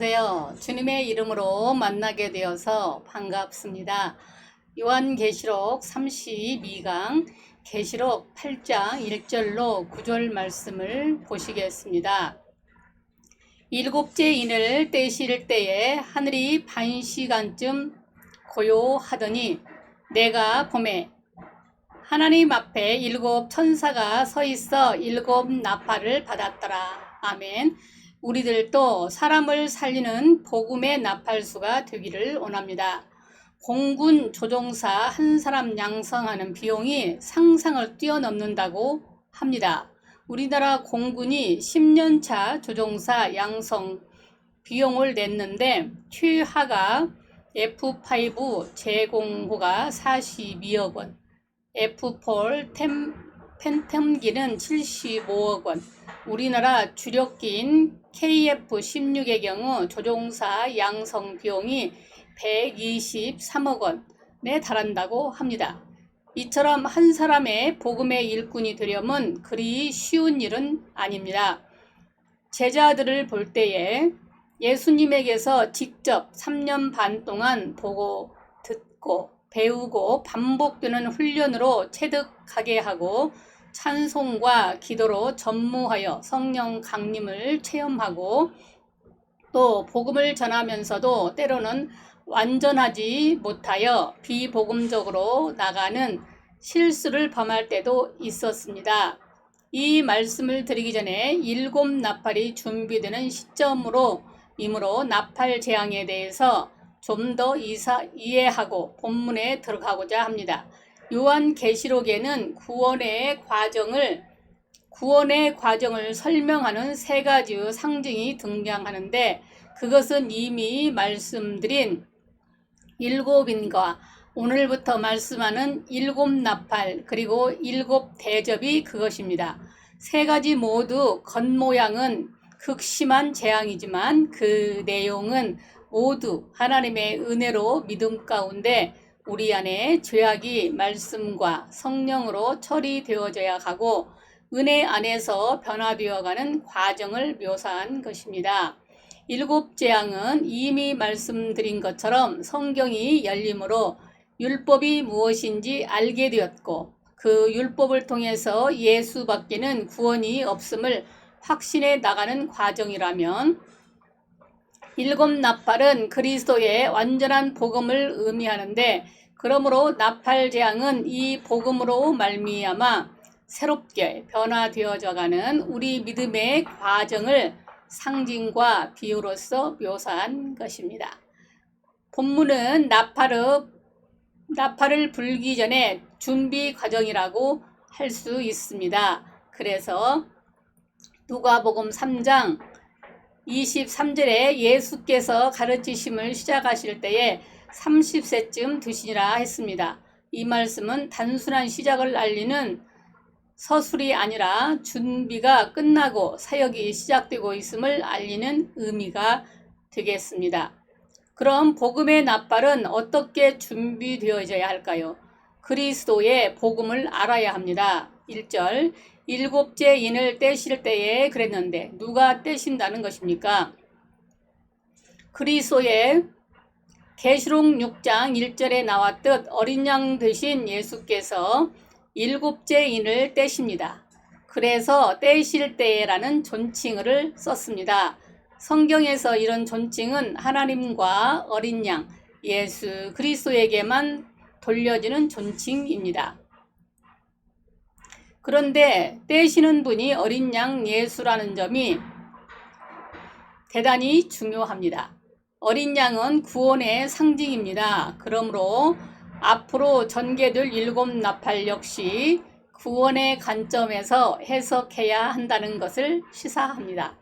안녕하세요. 주님의 이름으로 만나게 되어서 반갑습니다. 요한계시록 32강 계시록 8장 1절로 9절 말씀을 보시겠습니다. 일곱째 인을 떼실 때에 하늘이 반시간쯤 고요하더니 내가 보매 하나님 앞에 일곱 천사가 서 있어 일곱 나팔을 받았더라. 아멘. 우리들도 사람을 살리는 복음의 나팔수가 되기를 원합니다. 공군 조종사 한 사람 양성하는 비용이 상상을 뛰어넘는다고 합니다. 우리나라 공군이 10년차 조종사 양성 비용을 냈는데 최하가 F5 제공호가 42억 원, F4 팬텀기는 75억 원, 우리나라 주력기인 KF-16의 경우 조종사 양성 비용이 123억 원에 달한다고 합니다. 이처럼 한 사람의 복음의 일꾼이 되려면 그리 쉬운 일은 아닙니다. 제자들을 볼 때에 예수님에게서 직접 3년 반 동안 보고 듣고 배우고 반복되는 훈련으로 체득하게 하고 찬송과 기도로 전무하여 성령 강림을 체험하고 또 복음을 전하면서도 때로는 완전하지 못하여 비복음적으로 나가는 실수를 범할 때도 있었습니다. 이 말씀을 드리기 전에 일곱 나팔이 준비되는 시점으로 이므로 나팔 재앙에 대해서 좀 더 이해하고 본문에 들어가고자 합니다. 요한계시록에는 구원의 과정을 설명하는 세 가지의 상징이 등장하는데 그것은 이미 말씀드린 일곱인과 오늘부터 말씀하는 일곱 나팔 그리고 일곱 대접이 그것입니다. 세 가지 모두 겉모양은 극심한 재앙이지만 그 내용은 모두 하나님의 은혜로 믿음 가운데 우리 안에 죄악이 말씀과 성령으로 처리되어져야 하고 은혜 안에서 변화되어가는 과정을 묘사한 것입니다. 일곱 재앙은 이미 말씀드린 것처럼 성경이 열림으로 율법이 무엇인지 알게 되었고 그 율법을 통해서 예수밖에는 구원이 없음을 확신해 나가는 과정이라면 일곱 나팔은 그리스도의 완전한 복음을 의미하는데 그러므로 나팔 재앙은 이 복음으로 말미암아 새롭게 변화되어져가는 우리 믿음의 과정을 상징과 비유로서 묘사한 것입니다. 본문은 나팔을 불기 전에 준비 과정이라고 할 수 있습니다. 그래서 누가복음 3장 23절에 예수께서 가르치심을 시작하실 때에 30세쯤 되시니라 했습니다. 이 말씀은 단순한 시작을 알리는 서술이 아니라 준비가 끝나고 사역이 시작되고 있음을 알리는 의미가 되겠습니다. 그럼 복음의 나팔은 어떻게 준비되어져야 할까요? 그리스도의 복음을 알아야 합니다. 1절 일곱째 인을 떼실 때에 그랬는데 누가 떼신다는 것입니까? 그리스도의 계시록 6장 1절에 나왔듯 어린 양 되신 예수께서 일곱째 인을 떼십니다. 그래서 떼실 때라는 존칭어를 썼습니다. 성경에서 이런 존칭은 하나님과 어린 양 예수 그리스도에게만 돌려지는 존칭입니다. 그런데 떼시는 분이 어린 양 예수라는 점이 대단히 중요합니다. 어린 양은 구원의 상징입니다. 그러므로 앞으로 전개될 일곱 나팔 역시 구원의 관점에서 해석해야 한다는 것을 시사합니다.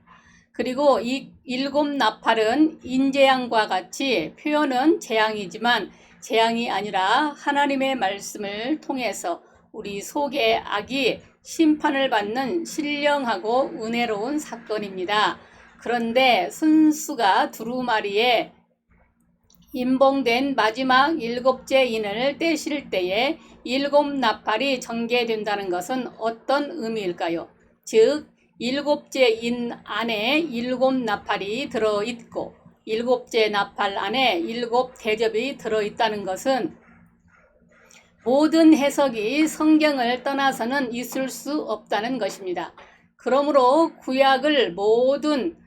그리고 이 일곱 나팔은 인재앙과 같이 표현은 재앙이지만 재앙이 아니라 하나님의 말씀을 통해서 우리 속의 악이 심판을 받는 신령하고 은혜로운 사건입니다. 그런데 순수가 두루마리에 임봉된 마지막 일곱째 인을 떼실 때에 일곱 나팔이 전개된다는 것은 어떤 의미일까요? 즉 일곱째 인 안에 일곱 나팔이 들어있고 일곱째 나팔 안에 일곱 대접이 들어있다는 것은 모든 해석이 성경을 떠나서는 있을 수 없다는 것입니다. 그러므로 구약을 보든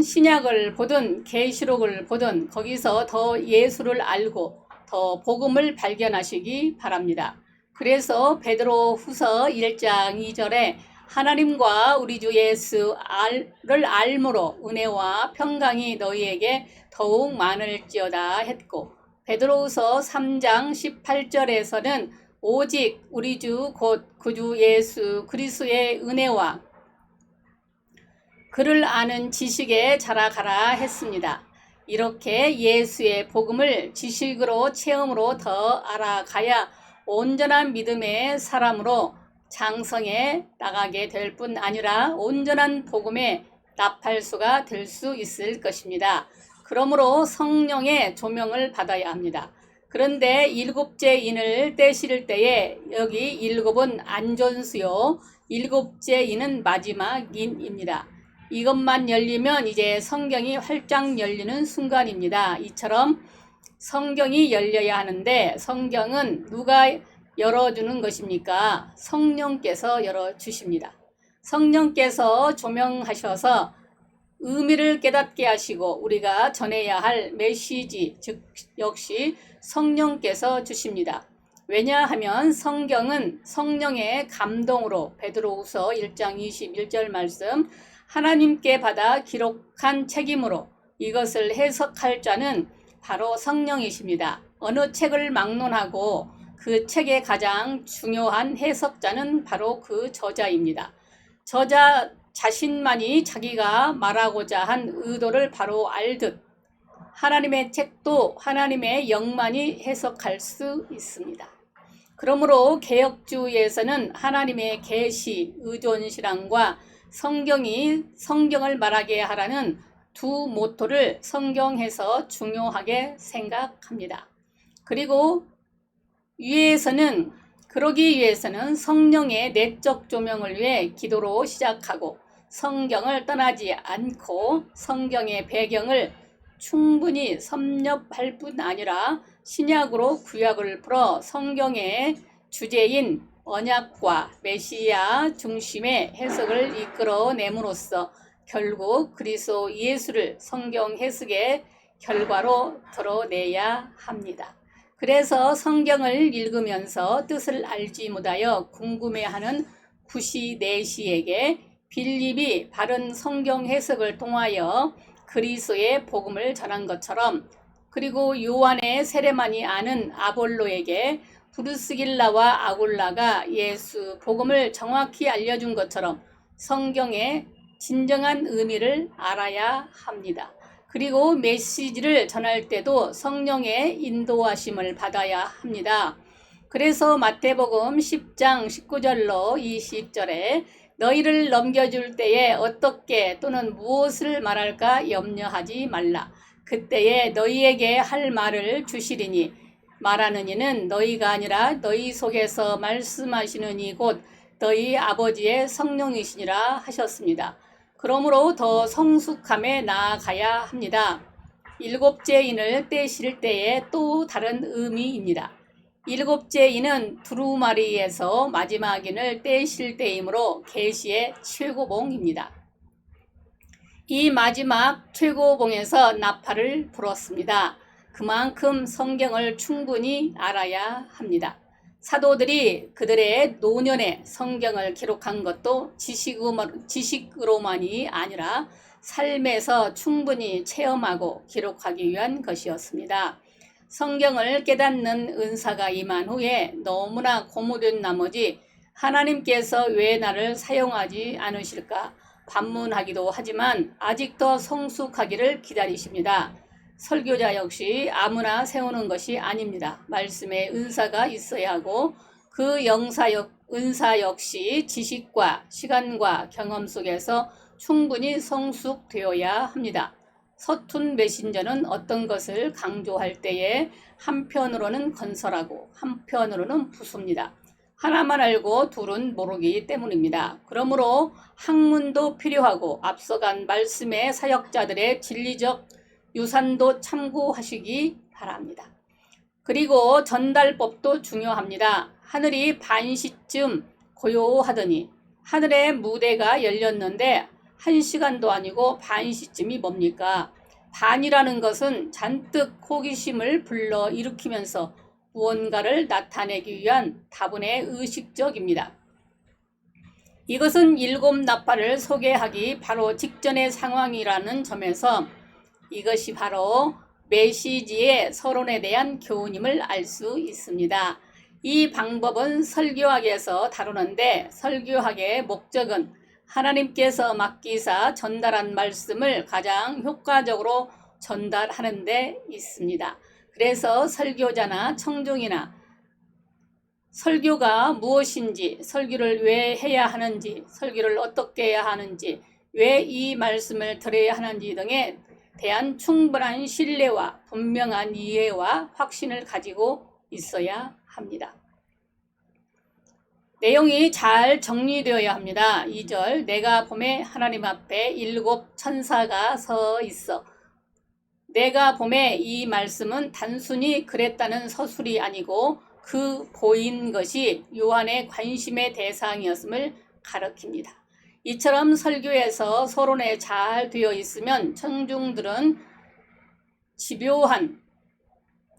신약을 보든 계시록을 보든 거기서 더 예수를 알고 더 복음을 발견하시기 바랍니다. 그래서 베드로후서 1장 2절에 하나님과 우리 주 예수를 알므로 은혜와 평강이 너희에게 더욱 많을지어다 했고, 베드로후서 3장 18절에서는 오직 우리 주 곧 그 주 예수 그리스도의 은혜와 그를 아는 지식에 자라가라 했습니다. 이렇게 예수의 복음을 지식으로 체험으로 더 알아가야 온전한 믿음의 사람으로 장성해 나가게 될 뿐 아니라 온전한 복음의 나팔수가 될 수 있을 것입니다. 그러므로 성령의 조명을 받아야 합니다. 그런데 일곱째 인을 떼실 때에 여기 일곱은 안전수요, 일곱째 인은 마지막 인입니다. 이것만 열리면 이제 성경이 활짝 열리는 순간입니다. 이처럼 성경이 열려야 하는데 성경은 누가 열어주는 것입니까? 성령께서 열어주십니다. 성령께서 조명하셔서 의미를 깨닫게 하시고 우리가 전해야 할 메시지, 즉 역시 성령께서 주십니다. 왜냐하면 성경은 성령의 감동으로 베드로후서 1장 21절 말씀 하나님께 받아 기록한 책이므로 이것을 해석할 자는 바로 성령이십니다. 어느 책을 막론하고 그 책의 가장 중요한 해석자는 바로 그 저자입니다. 저자 자신만이 자기가 말하고자 한 의도를 바로 알듯 하나님의 책도 하나님의 영만이 해석할 수 있습니다. 그러므로 개혁주의에서는 하나님의 계시, 의존신앙과 성경을 말하게 하라는 두 모토를 성경에서 중요하게 생각합니다. 그리고 그러기 위해서는 성령의 내적 조명을 위해 기도로 시작하고 성경을 떠나지 않고 성경의 배경을 충분히 섭렵할 뿐 아니라 신약으로 구약을 풀어 성경의 주제인 언약과 메시아 중심의 해석을 이끌어냄으로써 결국 그리스도 예수를 성경 해석의 결과로 드러내야 합니다. 그래서 성경을 읽으면서 뜻을 알지 못하여 궁금해하는 구시 내시에게 빌립이 바른 성경 해석을 통하여 그리스도의 복음을 전한 것처럼, 그리고 요한의 세례만이 아는 아볼로에게 브루스길라와 아굴라가 예수 복음을 정확히 알려준 것처럼 성경의 진정한 의미를 알아야 합니다. 그리고 메시지를 전할 때도 성령의 인도하심을 받아야 합니다. 그래서 마태복음 10장 19절로 20절에 너희를 넘겨줄 때에 어떻게 또는 무엇을 말할까 염려하지 말라. 그때에 너희에게 할 말을 주시리니 말하는 이는 너희가 아니라 너희 속에서 말씀하시는 이 곧 너희 아버지의 성령이시니라 하셨습니다. 그러므로 더 성숙함에 나아가야 합니다. 일곱째 인을 떼실 때에 또 다른 의미입니다. 일곱째 인은 두루마리에서 마지막 인을 떼실 때이므로 계시의 최고봉입니다. 이 마지막 최고봉에서 나팔을 불었습니다. 그만큼 성경을 충분히 알아야 합니다. 사도들이 그들의 노년에 성경을 기록한 것도 지식으로만이 아니라 삶에서 충분히 체험하고 기록하기 위한 것이었습니다. 성경을 깨닫는 은사가 임한 후에 너무나 고무된 나머지 하나님께서 왜 나를 사용하지 않으실까 반문하기도 하지만 아직도 성숙하기를 기다리십니다. 설교자 역시 아무나 세우는 것이 아닙니다. 말씀에 은사가 있어야 하고 그 은사 역시 지식과 시간과 경험 속에서 충분히 성숙되어야 합니다. 서툰 메신저는 어떤 것을 강조할 때에 한편으로는 건설하고 한편으로는 부숩니다. 하나만 알고 둘은 모르기 때문입니다. 그러므로 학문도 필요하고 앞서간 말씀의 사역자들의 진리적 유산도 참고하시기 바랍니다. 그리고 전달법도 중요합니다. 하늘이 반시쯤 고요하더니 하늘의 무대가 열렸는데 1시간도 아니고 반시쯤이 뭡니까? 반이라는 것은 잔뜩 호기심을 불러일으키면서 무언가를 나타내기 위한 다분의 의식적입니다. 이것은 7나팔을 소개하기 바로 직전의 상황이라는 점에서 이것이 바로 메시지의 서론에 대한 교훈임을 알 수 있습니다. 이 방법은 설교학에서 다루는데 설교학의 목적은 하나님께서 맡기사 전달한 말씀을 가장 효과적으로 전달하는 데 있습니다. 그래서 설교자나 청중이나 설교가 무엇인지, 설교를 왜 해야 하는지, 설교를 어떻게 해야 하는지, 왜 이 말씀을 들어야 하는지 등에 대한 충분한 신뢰와 분명한 이해와 확신을 가지고 있어야 합니다. 내용이 잘 정리되어야 합니다. 2절 내가 봄에 하나님 앞에 7 천사가 서 있어. 내가 봄에 이 말씀은 단순히 그랬다는 서술이 아니고 그 보인 것이 요한의 관심의 대상이었음을 가리킵니다. 이처럼 설교에서 서론에 잘 되어 있으면 청중들은 집요한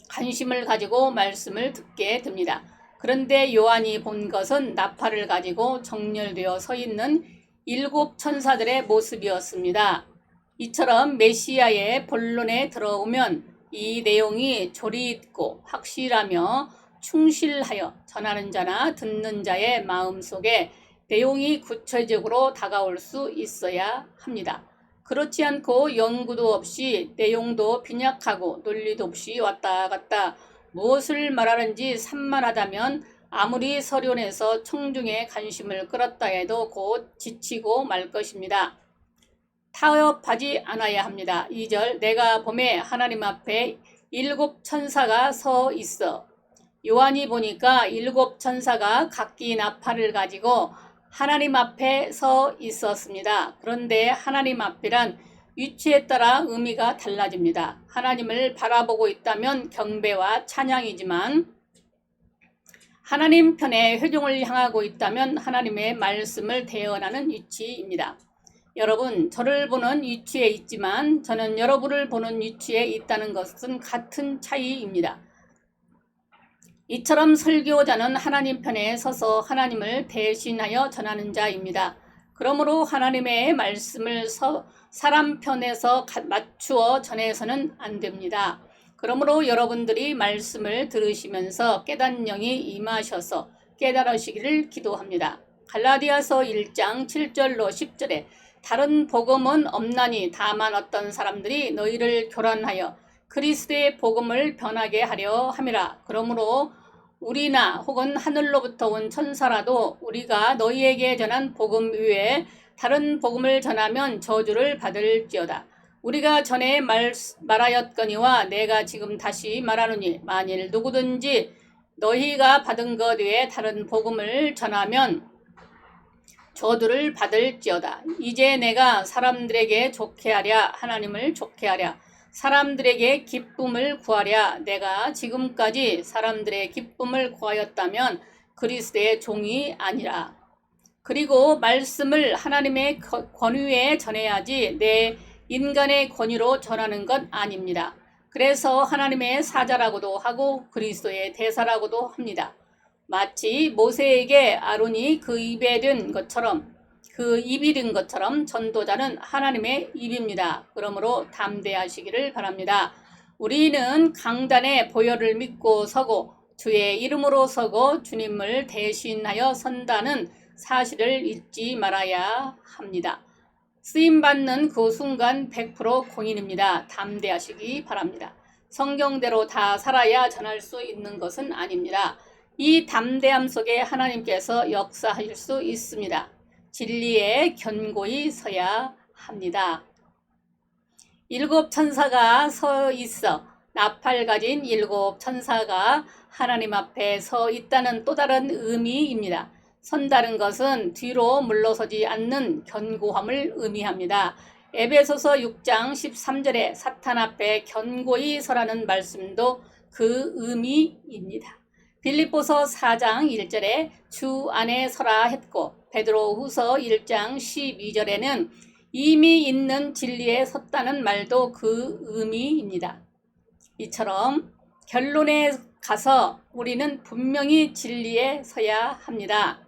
관심을 가지고 말씀을 듣게 됩니다. 그런데 요한이 본 것은 나팔을 가지고 정렬되어 서 있는 7 천사들의 모습이었습니다. 이처럼 메시아의 본론에 들어오면 이 내용이 조리 있고 확실하며 충실하여 전하는 자나 듣는 자의 마음속에 내용이 구체적으로 다가올 수 있어야 합니다. 그렇지 않고 연구도 없이 내용도 빈약하고 논리도 없이 왔다 갔다 무엇을 말하는지 산만하다면 아무리 서론에서 청중의 관심을 끌었다 해도 곧 지치고 말 것입니다. 타협하지 않아야 합니다. 2절 내가 봄에 하나님 앞에 7 천사가 서 있어. 요한이 보니까 7 천사가 각기 나팔을 가지고 하나님 앞에 서 있었습니다. 그런데 하나님 앞이란 위치에 따라 의미가 달라집니다. 하나님을 바라보고 있다면 경배와 찬양이지만 하나님 편에 회중을 향하고 있다면 하나님의 말씀을 대언하는 위치입니다. 여러분, 저를 보는 위치에 있지만 저는 여러분을 보는 위치에 있다는 것은 같은 차이입니다. 이처럼 설교자는 하나님 편에 서서 하나님을 대신하여 전하는 자입니다. 그러므로 하나님의 말씀을 사람 편에서 맞추어 전해서는 안 됩니다. 그러므로 여러분들이 말씀을 들으시면서 깨닫는 영이 임하셔서 깨달으시기를 기도합니다. 갈라디아서 1장 7절로 10절에 다른 복음은 없나니 다만 어떤 사람들이 너희를 교란하여 그리스도의 복음을 변하게 하려 함이라. 그러므로 우리나 혹은 하늘로부터 온 천사라도 우리가 너희에게 전한 복음 외에 다른 복음을 전하면 저주를 받을지어다. 우리가 전에 말하였거니와 내가 지금 다시 말하노니 만일 누구든지 너희가 받은 것 외에 다른 복음을 전하면 저주를 받을지어다. 이제 내가 사람들에게 좋게 하랴 하나님을 좋게 하랴 사람들에게 기쁨을 구하랴. 내가 지금까지 사람들의 기쁨을 구하였다면 그리스도의 종이 아니라. 그리고 말씀을 하나님의 권위에 전해야지 내 인간의 권위로 전하는 것 아닙니다. 그래서 하나님의 사자라고도 하고 그리스도의 대사라고도 합니다. 마치 모세에게 아론이 그 입이 된 것처럼 전도자는 하나님의 입입니다. 그러므로 담대하시기를 바랍니다. 우리는 강단의 보혈을 믿고 서고 주의 이름으로 서고 주님을 대신하여 선다는 사실을 잊지 말아야 합니다. 쓰임받는 그 순간 100% 공인입니다. 담대하시기 바랍니다. 성경대로 다 살아야 전할 수 있는 것은 아닙니다. 이 담대함 속에 하나님께서 역사하실 수 있습니다. 진리에 견고히 서야 합니다. 7 천사가 서 있어. 나팔 가진 7 천사가 하나님 앞에 서 있다는 또 다른 의미입니다. 선다는 것은 뒤로 물러서지 않는 견고함을 의미합니다. 에베소서 6장 13절에 사탄 앞에 견고히 서라는 말씀도 그 의미입니다. 빌립보서 4장 1절에 주 안에 서라 했고, 베드로후서 1장 12절에는 이미 있는 진리에 섰다는 말도 그 의미입니다. 이처럼 결론에 가서 우리는 분명히 진리에 서야 합니다.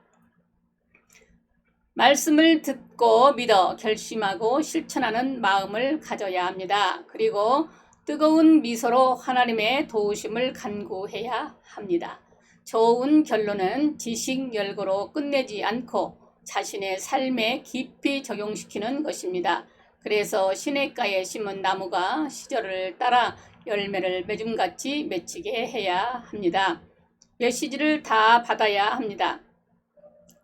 말씀을 듣고 믿어 결심하고 실천하는 마음을 가져야 합니다. 그리고 뜨거운 미소로 하나님의 도우심을 간구해야 합니다. 좋은 결론은 지식 열거로 끝내지 않고 자신의 삶에 깊이 적용시키는 것입니다. 그래서 시냇가에 심은 나무가 시절을 따라 열매를 매줌같이 맺히게 해야 합니다. 메시지를 다 받아야 합니다.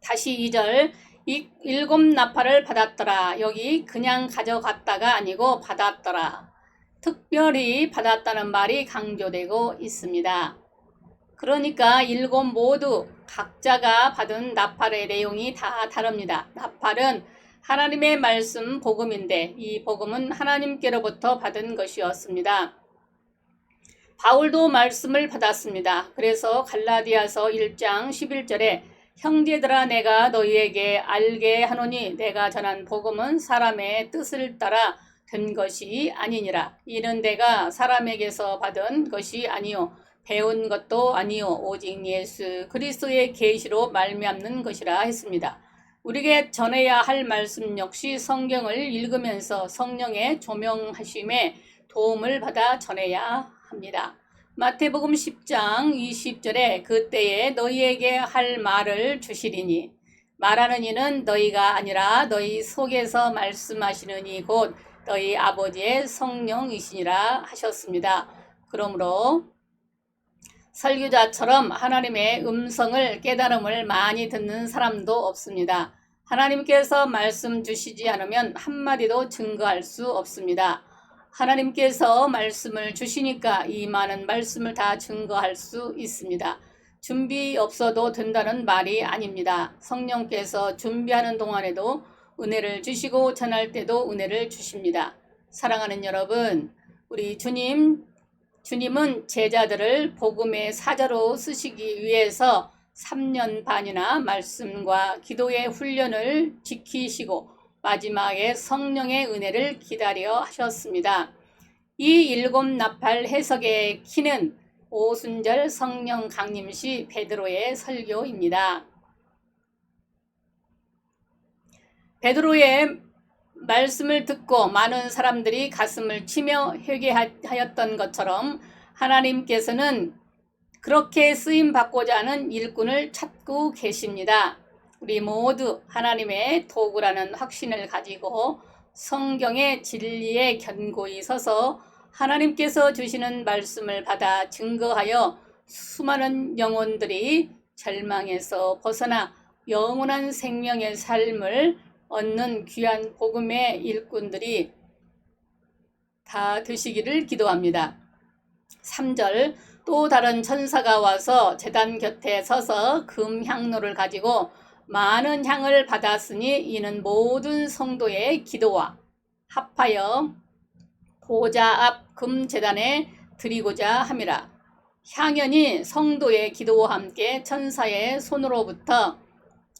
다시 2절, 7 나팔을 받았더라. 여기 그냥 가져갔다가 아니고 받았더라. 특별히 받았다는 말이 강조되고 있습니다. 그러니까 7 모두 각자가 받은 나팔의 내용이 다 다릅니다. 나팔은 하나님의 말씀 복음인데 이 복음은 하나님께로부터 받은 것이었습니다. 바울도 말씀을 받았습니다. 그래서 갈라디아서 1장 11절에 형제들아 내가 너희에게 알게 하노니 내가 전한 복음은 사람의 뜻을 따라 된 것이 아니니라. 이는 내가 사람에게서 받은 것이 아니요 배운 것도 아니요 오직 예수 그리스도의 계시로 말미암는 것이라 했습니다. 우리에게 전해야 할 말씀 역시 성경을 읽으면서 성령의 조명하심에 도움을 받아 전해야 합니다. 마태복음 10장 20절에 그때에 너희에게 할 말을 주시리니 말하는 이는 너희가 아니라 너희 속에서 말씀하시는 이 곧 너희 아버지의 성령이시니라 하셨습니다. 그러므로 설교자처럼 하나님의 음성을 깨달음을 많이 듣는 사람도 없습니다. 하나님께서 말씀 주시지 않으면 한마디도 증거할 수 없습니다. 하나님께서 말씀을 주시니까 이 많은 말씀을 다 증거할 수 있습니다. 준비 없어도 된다는 말이 아닙니다. 성령께서 준비하는 동안에도 은혜를 주시고 전할 때도 은혜를 주십니다. 사랑하는 여러분, 우리 주님은 제자들을 복음의 사자로 쓰시기 위해서 3년 반이나 말씀과 기도의 훈련을 지키시고 마지막에 성령의 은혜를 기다려 하셨습니다. 이 7 나팔 해석의 키는 오순절 성령 강림시 베드로의 설교입니다. 베드로의 말씀을 듣고 많은 사람들이 가슴을 치며 회개하였던 것처럼 하나님께서는 그렇게 쓰임받고자 하는 일꾼을 찾고 계십니다. 우리 모두 하나님의 도구라는 확신을 가지고 성경의 진리에 견고히 서서 하나님께서 주시는 말씀을 받아 증거하여 수많은 영혼들이 절망에서 벗어나 영원한 생명의 삶을 얻는 귀한 복음의 일꾼들이 다 되시기를 기도합니다. 3절, 또 다른 천사가 와서 제단 곁에 서서 금 향로를 가지고 많은 향을 받았으니 이는 모든 성도의 기도와 합하여 보좌 앞 금 제단에 드리고자 함이라. 향연이 성도의 기도와 함께 천사의 손으로부터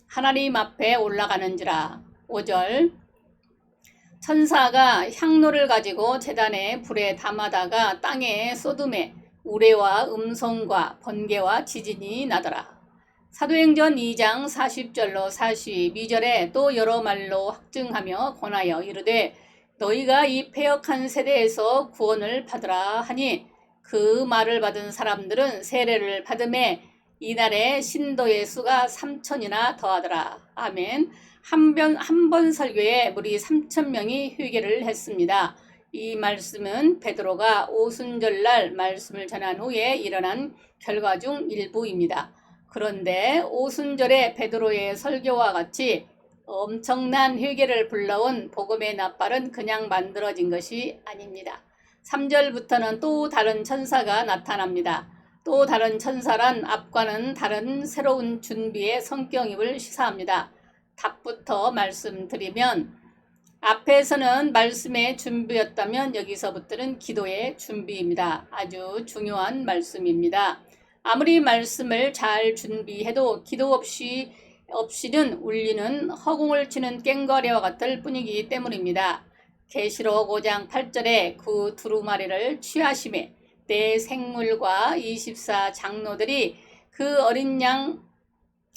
하나님 앞에 올라가는지라. 5절, 천사가 향로를 가지고 제단에 불에 담아다가 땅에 쏟음에 우레와 음성과 번개와 지진이 나더라. 사도행전 2장 40절로 42절에 또 여러 말로 확증하며 권하여 이르되 너희가 이 패역한 세대에서 구원을 받으라 하니 그 말을 받은 사람들은 세례를 받음에 이날에 신도의 수가 3,000이나 더하더라. 아멘. 한 번 설교에 무리 3,000명이 회개를 했습니다. 이 말씀은 베드로가 오순절날 말씀을 전한 후에 일어난 결과 중 일부입니다. 그런데 오순절에 베드로의 설교와 같이 엄청난 회개를 불러온 복음의 나팔은 그냥 만들어진 것이 아닙니다. 3절부터는 또 다른 천사가 나타납니다. 또 다른 천사란 앞과는 다른 새로운 준비의 성경임을 시사합니다. 답부터 말씀드리면 앞에서는 말씀의 준비였다면 여기서부터는 기도의 준비입니다. 아주 중요한 말씀입니다. 아무리 말씀을 잘 준비해도 기도 없이는 울리는 허공을 치는 꽹과리와 같을 뿐이기 때문입니다. 계시록 5장 8절에 그 두루마리를 취하심에 네 생물과 24 장로들이 그 어린 양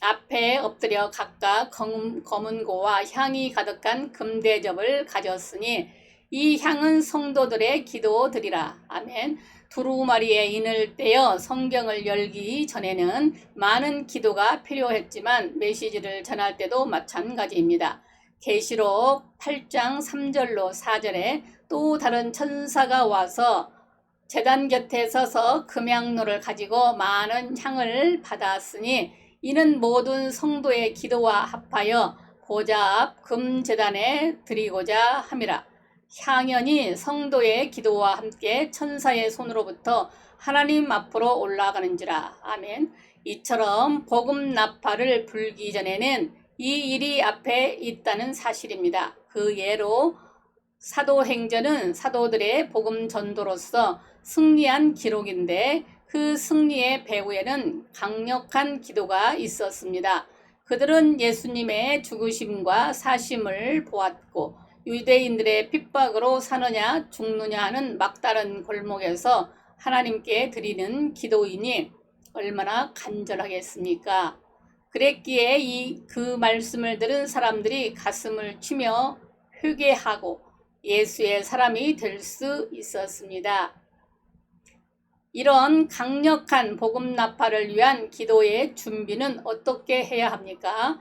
앞에 엎드려 각각 검은 고와 향이 가득한 금대접을 가졌으니 이 향은 성도들의 기도드리라. 아멘. 두루마리의 인을 떼어 성경을 열기 전에는 많은 기도가 필요했지만 메시지를 전할 때도 마찬가지입니다. 계시록 8장 3절로 4절에 또 다른 천사가 와서 제단 곁에 서서 금향로를 가지고 많은 향을 받았으니 이는 모든 성도의 기도와 합하여 보좌 앞 금제단에 드리고자 함이라. 향연이 성도의 기도와 함께 천사의 손으로부터 하나님 앞으로 올라가는지라. 아멘. 이처럼 복음 나팔을 불기 전에는 이 일이 앞에 있다는 사실입니다. 그 예로 사도행전은 사도들의 복음 전도로서 승리한 기록인데 그 승리의 배후에는 강력한 기도가 있었습니다. 그들은 예수님의 죽으심과 사심을 보았고 유대인들의 핍박으로 사느냐 죽느냐 하는 막다른 골목에서 하나님께 드리는 기도이니 얼마나 간절하겠습니까? 그랬기에 그 말씀을 들은 사람들이 가슴을 치며 회개하고 예수의 사람이 될 수 있었습니다. 이런 강력한 복음 나팔을 위한 기도의 준비는 어떻게 해야 합니까?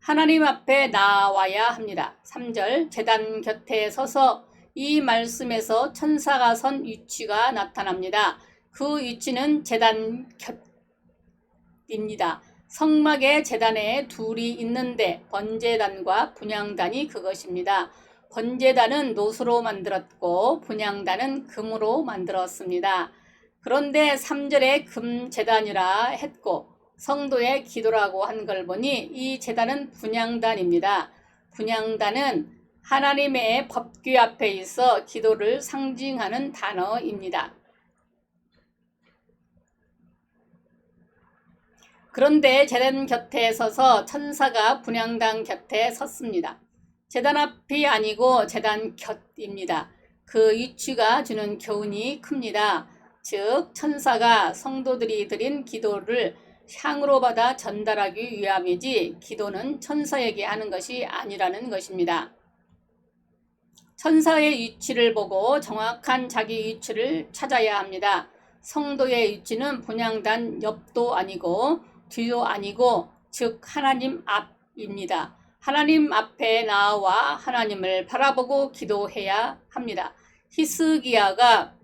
하나님 앞에 나와야 합니다. 3절 제단 곁에 서서 이 말씀에서 천사가 선 위치가 나타납니다. 그 위치는 제단 곁입니다. 성막의 제단에 둘이 있는데 번제단과 분향단이 그것입니다. 번제단은 노수로 만들었고 분향단은 금으로 만들었습니다. 그런데 3절에 금제단이라 했고 성도의 기도라고 한 걸 보니 이 제단은 분향단입니다. 분향단은 하나님의 법궤 앞에 있어 기도를 상징하는 단어입니다. 그런데 제단 곁에 서서 천사가 분향단 곁에 섰습니다. 제단 앞이 아니고 제단 곁입니다. 그 위치가 주는 교훈이 큽니다. 즉 천사가 성도들이 드린 기도를 향으로 받아 전달하기 위함이지 기도는 천사에게 하는 것이 아니라는 것입니다. 천사의 위치를 보고 정확한 자기 위치를 찾아야 합니다. 성도의 위치는 분향단 옆도 아니고 뒤도 아니고 즉 하나님 앞입니다. 하나님 앞에 나와 하나님을 바라보고 기도해야 합니다. 히스기야가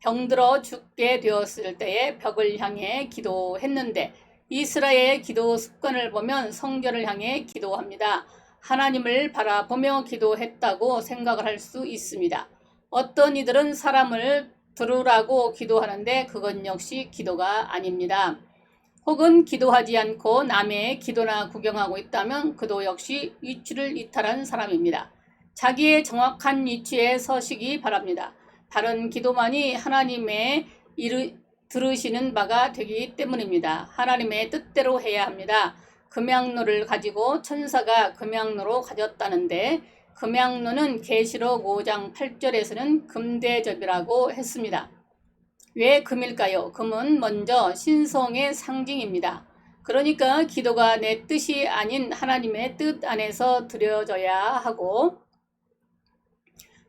병들어 죽게 되었을 때에 벽을 향해 기도했는데 이스라엘의 기도 습관을 보면 성전을 향해 기도합니다. 하나님을 바라보며 기도했다고 생각을 할 수 있습니다. 어떤 이들은 사람을 들으라고 기도하는데 그건 역시 기도가 아닙니다. 혹은 기도하지 않고 남의 기도나 구경하고 있다면 그도 역시 위치를 이탈한 사람입니다. 자기의 정확한 위치에 서시기 바랍니다. 바른 기도만이 하나님의 들으시는 바가 되기 때문입니다. 하나님의 뜻대로 해야 합니다. 금향로를 가지고 천사가 금향로로 가졌다는데 금향로는 계시록 5장 8절에서는 금대접이라고 했습니다. 왜 금일까요? 금은 먼저 신성의 상징입니다. 그러니까 기도가 내 뜻이 아닌 하나님의 뜻 안에서 드려져야 하고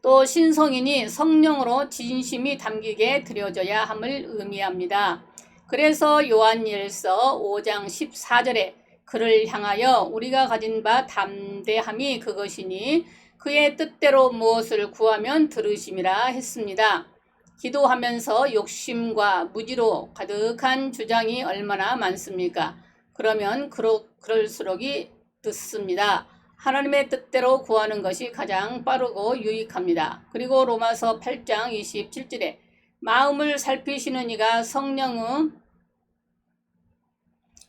또 신성이니 성령으로 진심이 담기게 드려져야 함을 의미합니다. 그래서 요한일서 5장 14절에 그를 향하여 우리가 가진 바 담대함이 그것이니 그의 뜻대로 무엇을 구하면 들으심이라 했습니다. 기도하면서 욕심과 무지로 가득한 주장이 얼마나 많습니까? 그러면 그럴수록이 듣습니다. 하나님의 뜻대로 구하는 것이 가장 빠르고 유익합니다. 그리고 로마서 8장 27절에 마음을 살피시는 이가 성령의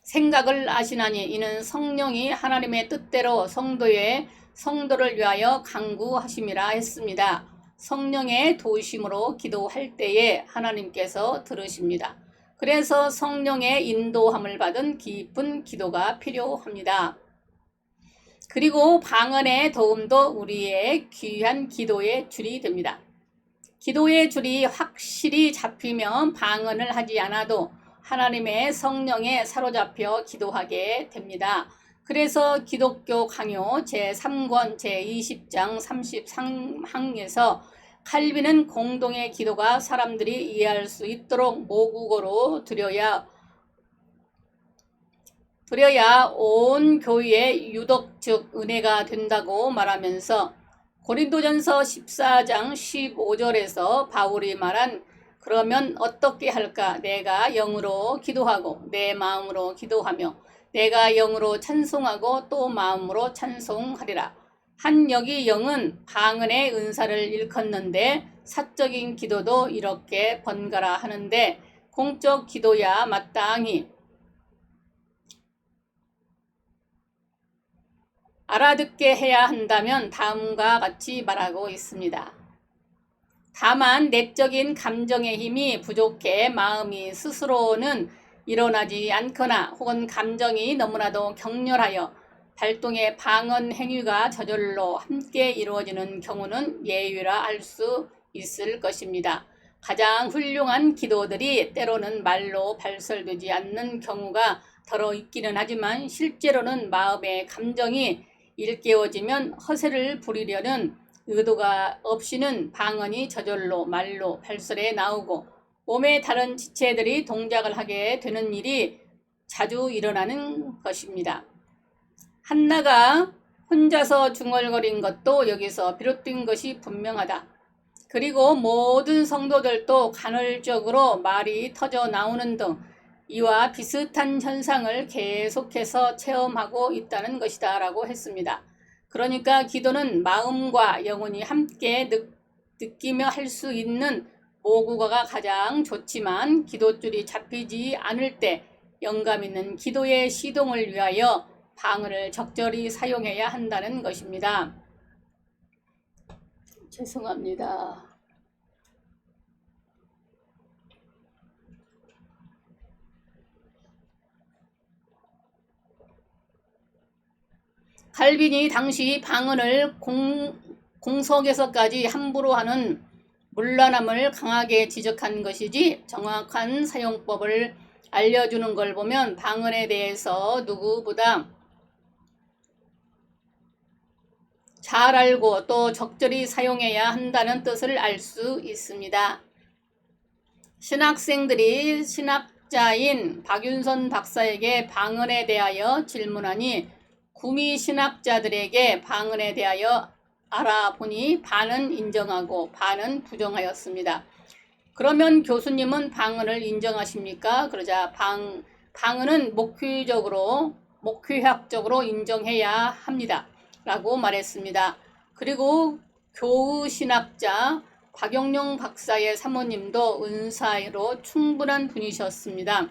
생각을 아시나니 이는 성령이 하나님의 뜻대로 성도를 위하여 간구하심이라 했습니다. 성령의 도우심으로 기도할 때에 하나님께서 들으십니다. 그래서 성령의 인도함을 받은 깊은 기도가 필요합니다. 그리고 방언의 도움도 우리의 귀한 기도의 줄이 됩니다. 기도의 줄이 확실히 잡히면 방언을 하지 않아도 하나님의 성령에 사로잡혀 기도하게 됩니다. 그래서 기독교 강요 제3권 제20장 33항에서 칼빈은 공동의 기도가 사람들이 이해할 수 있도록 모국어로 드려야 온 교회의 유덕 즉 은혜가 된다고 말하면서 고린도전서 14장 15절에서 바울이 말한 그러면 어떻게 할까? 내가 영으로 기도하고 내 마음으로 기도하며 내가 영으로 찬송하고 또 마음으로 찬송하리라. 한 여기 영은 방언의 은사를 일컫는데 사적인 기도도 이렇게 번갈아 하는데 공적 기도야 마땅히 알아듣게 해야 한다면 다음과 같이 말하고 있습니다. 다만 내적인 감정의 힘이 부족해 마음이 스스로는 일어나지 않거나 혹은 감정이 너무나도 격렬하여 발동의 방언 행위가 저절로 함께 이루어지는 경우는 예외라 할 수 있을 것입니다. 가장 훌륭한 기도들이 때로는 말로 발설되지 않는 경우가 더러 있기는 하지만 실제로는 마음의 감정이 일깨워지면 허세를 부리려는 의도가 없이는 방언이 저절로 말로 발설해 나오고 몸의 다른 지체들이 동작을 하게 되는 일이 자주 일어나는 것입니다. 한나가 혼자서 중얼거린 것도 여기서 비롯된 것이 분명하다. 그리고 모든 성도들도 간헐적으로 말이 터져 나오는 등 이와 비슷한 현상을 계속해서 체험하고 있다는 것이다 라고 했습니다. 그러니까 기도는 마음과 영혼이 함께 느끼며 할 수 있는 모국어가 가장 좋지만 기도줄이 잡히지 않을 때 영감 있는 기도의 시동을 위하여 방언을 적절히 사용해야 한다는 것입니다. 죄송합니다. 칼빈이 당시 방언을 공석에서까지 함부로 하는 문란함을 강하게 지적한 것이지 정확한 사용법을 알려주는 걸 보면 방언에 대해서 누구보다 잘 알고 또 적절히 사용해야 한다는 뜻을 알 수 있습니다. 신학생들이 신학자인 박윤선 박사에게 방언에 대하여 질문하니 구미 신학자들에게 방언에 대하여 알아보니 반은 인정하고 반은 부정하였습니다. 그러면 교수님은 방언을 인정하십니까? 그러자 방언은 목회학적으로 인정해야 합니다. 라고 말했습니다. 그리고 교우신학자 박영룡 박사의 사모님도 은사로 충분한 분이셨습니다.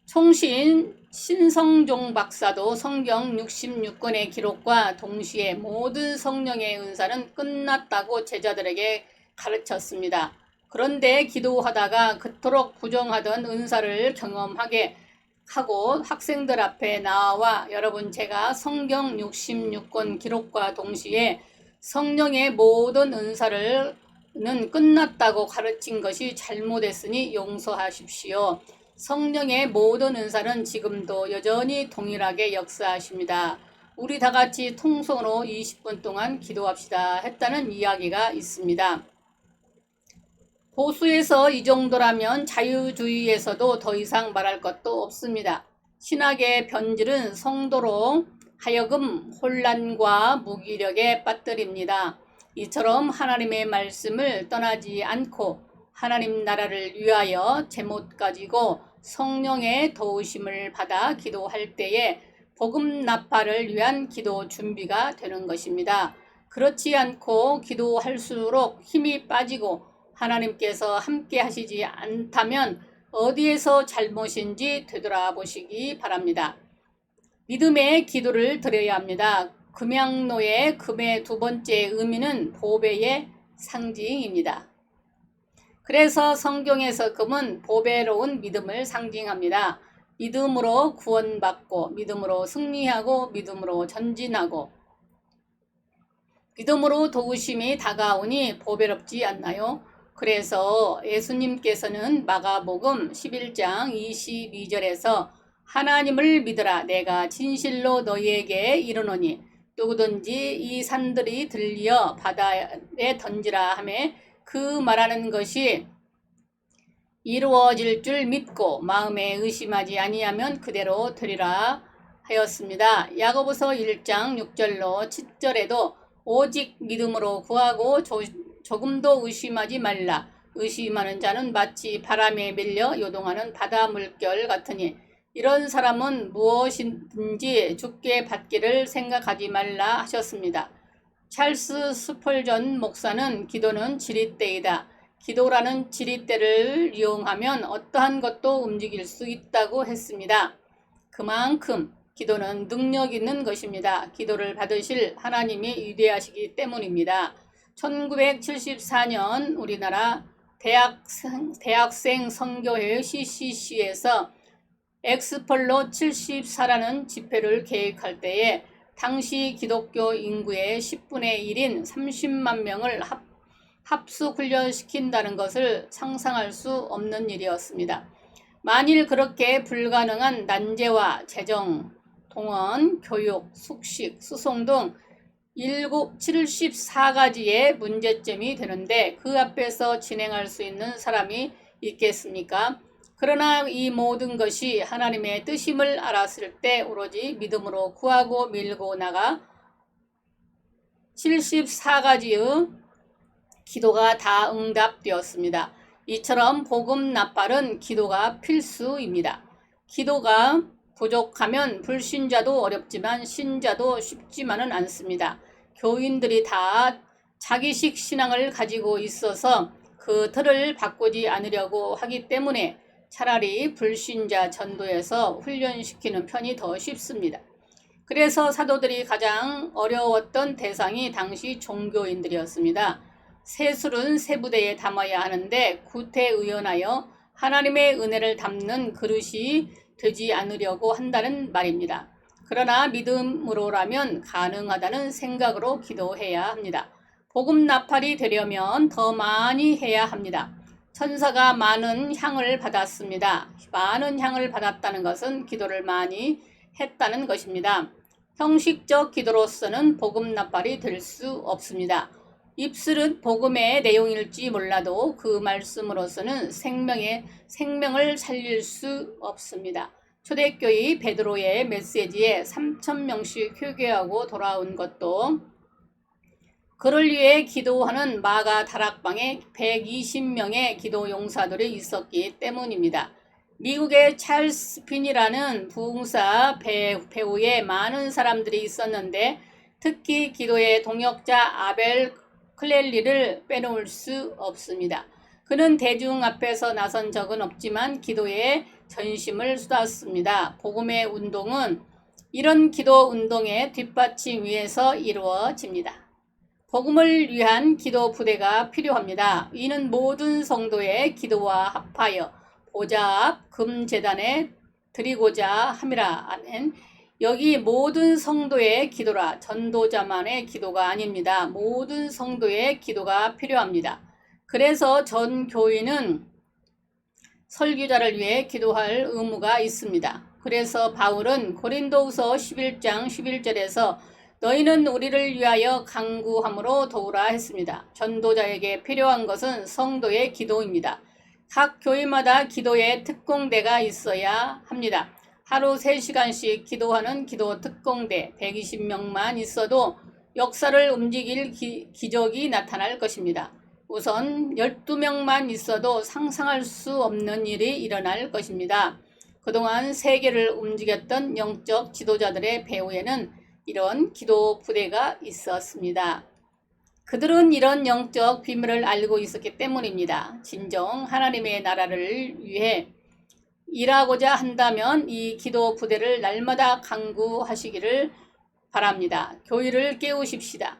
총신 신성종 박사도 성경 66권의 기록과 동시에 모든 성령의 은사는 끝났다고 제자들에게 가르쳤습니다. 그런데 기도하다가 그토록 부정하던 은사를 경험하게 하고 학생들 앞에 나와 여러분 제가 성경 66권 기록과 동시에 성령의 모든 은사는 끝났다고 가르친 것이 잘못했으니 용서하십시오. 성령의 모든 은사는 지금도 여전히 동일하게 역사하십니다. 우리 다 같이 통성으로 20분 동안 기도합시다 했다는 이야기가 있습니다. 보수에서 이 정도라면 자유주의에서도 더 이상 말할 것도 없습니다. 신학의 변질은 성도로 하여금 혼란과 무기력에 빠뜨립니다. 이처럼 하나님의 말씀을 떠나지 않고 하나님 나라를 위하여 제못 가지고 성령의 도우심을 받아 기도할 때에 복음 나팔을 위한 기도 준비가 되는 것입니다. 그렇지 않고 기도할수록 힘이 빠지고 하나님께서 함께 하시지 않다면 어디에서 잘못인지 되돌아보시기 바랍니다. 믿음의 기도를 드려야 합니다. 금양로의 금의 두 번째 의미는 보배의 상징입니다. 그래서 성경에서 금은 보배로운 믿음을 상징합니다. 믿음으로 구원받고 믿음으로 승리하고 믿음으로 전진하고 믿음으로 도우심이 다가오니 보배롭지 않나요? 그래서 예수님께서는 마가복음 11장 22절에서 하나님을 믿으라 내가 진실로 너희에게 이르노니 누구든지 이 산들이 들려 바다에 던지라 하매 그 말하는 것이 이루어질 줄 믿고 마음에 의심하지 아니하면 그대로 되리라 하였습니다. 야고보서 1장 6절로 7절에도 오직 믿음으로 구하고 조금도 의심하지 말라. 의심하는 자는 마치 바람에 밀려 요동하는 바다 물결 같으니 이런 사람은 무엇이든지 죽게 받기를 생각하지 말라 하셨습니다. 찰스 스펄전 목사는 기도는 지렛대이다. 기도라는 지렛대를 이용하면 어떠한 것도 움직일 수 있다고 했습니다. 그만큼 기도는 능력 있는 것입니다. 기도를 받으실 하나님이 위대하시기 때문입니다. 1974년 우리나라 대학생 선교회 CCC에서 엑스폴로 74라는 집회를 계획할 때에 당시 기독교 인구의 10분의 1인 30만 명을 합숙훈련시킨다는 것을 상상할 수 없는 일이었습니다. 만일 그렇게 불가능한 난제와 재정, 동원, 교육, 숙식, 수송 등 74가지의 문제점이 되는데 그 앞에서 진행할 수 있는 사람이 있겠습니까? 그러나 이 모든 것이 하나님의 뜻임을 알았을 때 오로지 믿음으로 구하고 밀고 나가 74가지의 기도가 다 응답되었습니다. 이처럼 복음 나팔은 기도가 필수입니다. 기도가 부족하면 불신자도 어렵지만 신자도 쉽지만은 않습니다. 교인들이 다 자기식 신앙을 가지고 있어서 그 틀을 바꾸지 않으려고 하기 때문에 차라리 불신자 전도에서 훈련시키는 편이 더 쉽습니다. 그래서 사도들이 가장 어려웠던 대상이 당시 종교인들이었습니다. 세술은 세부대에 담아야 하는데 구태의연하여 하나님의 은혜를 담는 그릇이 되지 않으려고 한다는 말입니다. 그러나 믿음으로라면 가능하다는 생각으로 기도해야 합니다. 복음 나팔이 되려면 더 많이 해야 합니다. 천사가 많은 향을 받았습니다. 많은 향을 받았다는 것은 기도를 많이 했다는 것입니다. 형식적 기도로서는 복음 나팔이 될 수 없습니다. 입술은 복음의 내용일지 몰라도 그 말씀으로서는 생명을 살릴 수 없습니다. 초대교회 베드로의 메시지에 3,000명씩 회개하고 돌아온 것도 그를 위해 기도하는 마가 다락방에 120명의 기도 용사들이 있었기 때문입니다. 미국의 찰스 핀이라는 부흥사 배우에 많은 사람들이 있었는데 특히 기도의 동역자 아벨 클렐리를 빼놓을 수 없습니다. 그는 대중 앞에서 나선 적은 없지만 기도에 전심을 쏟았습니다. 복음의 운동은 이런 기도 운동의 뒷받침 위에서 이루어집니다. 복음을 위한 기도 부대가 필요합니다. 이는 모든 성도의 기도와 합하여 보좌 앞 금제단에 드리고자 함이라. 아멘. 여기 모든 성도의 기도라. 전도자만의 기도가 아닙니다. 모든 성도의 기도가 필요합니다. 그래서 전 교인은 설교자를 위해 기도할 의무가 있습니다. 그래서 바울은 고린도후서 11장 11절에서 너희는 우리를 위하여 간구함으로 도우라 했습니다. 전도자에게 필요한 것은 성도의 기도입니다. 각 교회마다 기도의 특공대가 있어야 합니다. 하루 3시간씩 기도하는 기도 특공대 120명만 있어도 역사를 움직일 기적이 나타날 것입니다. 우선 12명만 있어도 상상할 수 없는 일이 일어날 것입니다. 그동안 세계를 움직였던 영적 지도자들의 배후에는 이런 기도 부대가 있었습니다. 그들은 이런 영적 비밀을 알고 있었기 때문입니다. 진정 하나님의 나라를 위해 일하고자 한다면 이 기도 부대를 날마다 강구하시기를 바랍니다. 교회를 깨우십시다.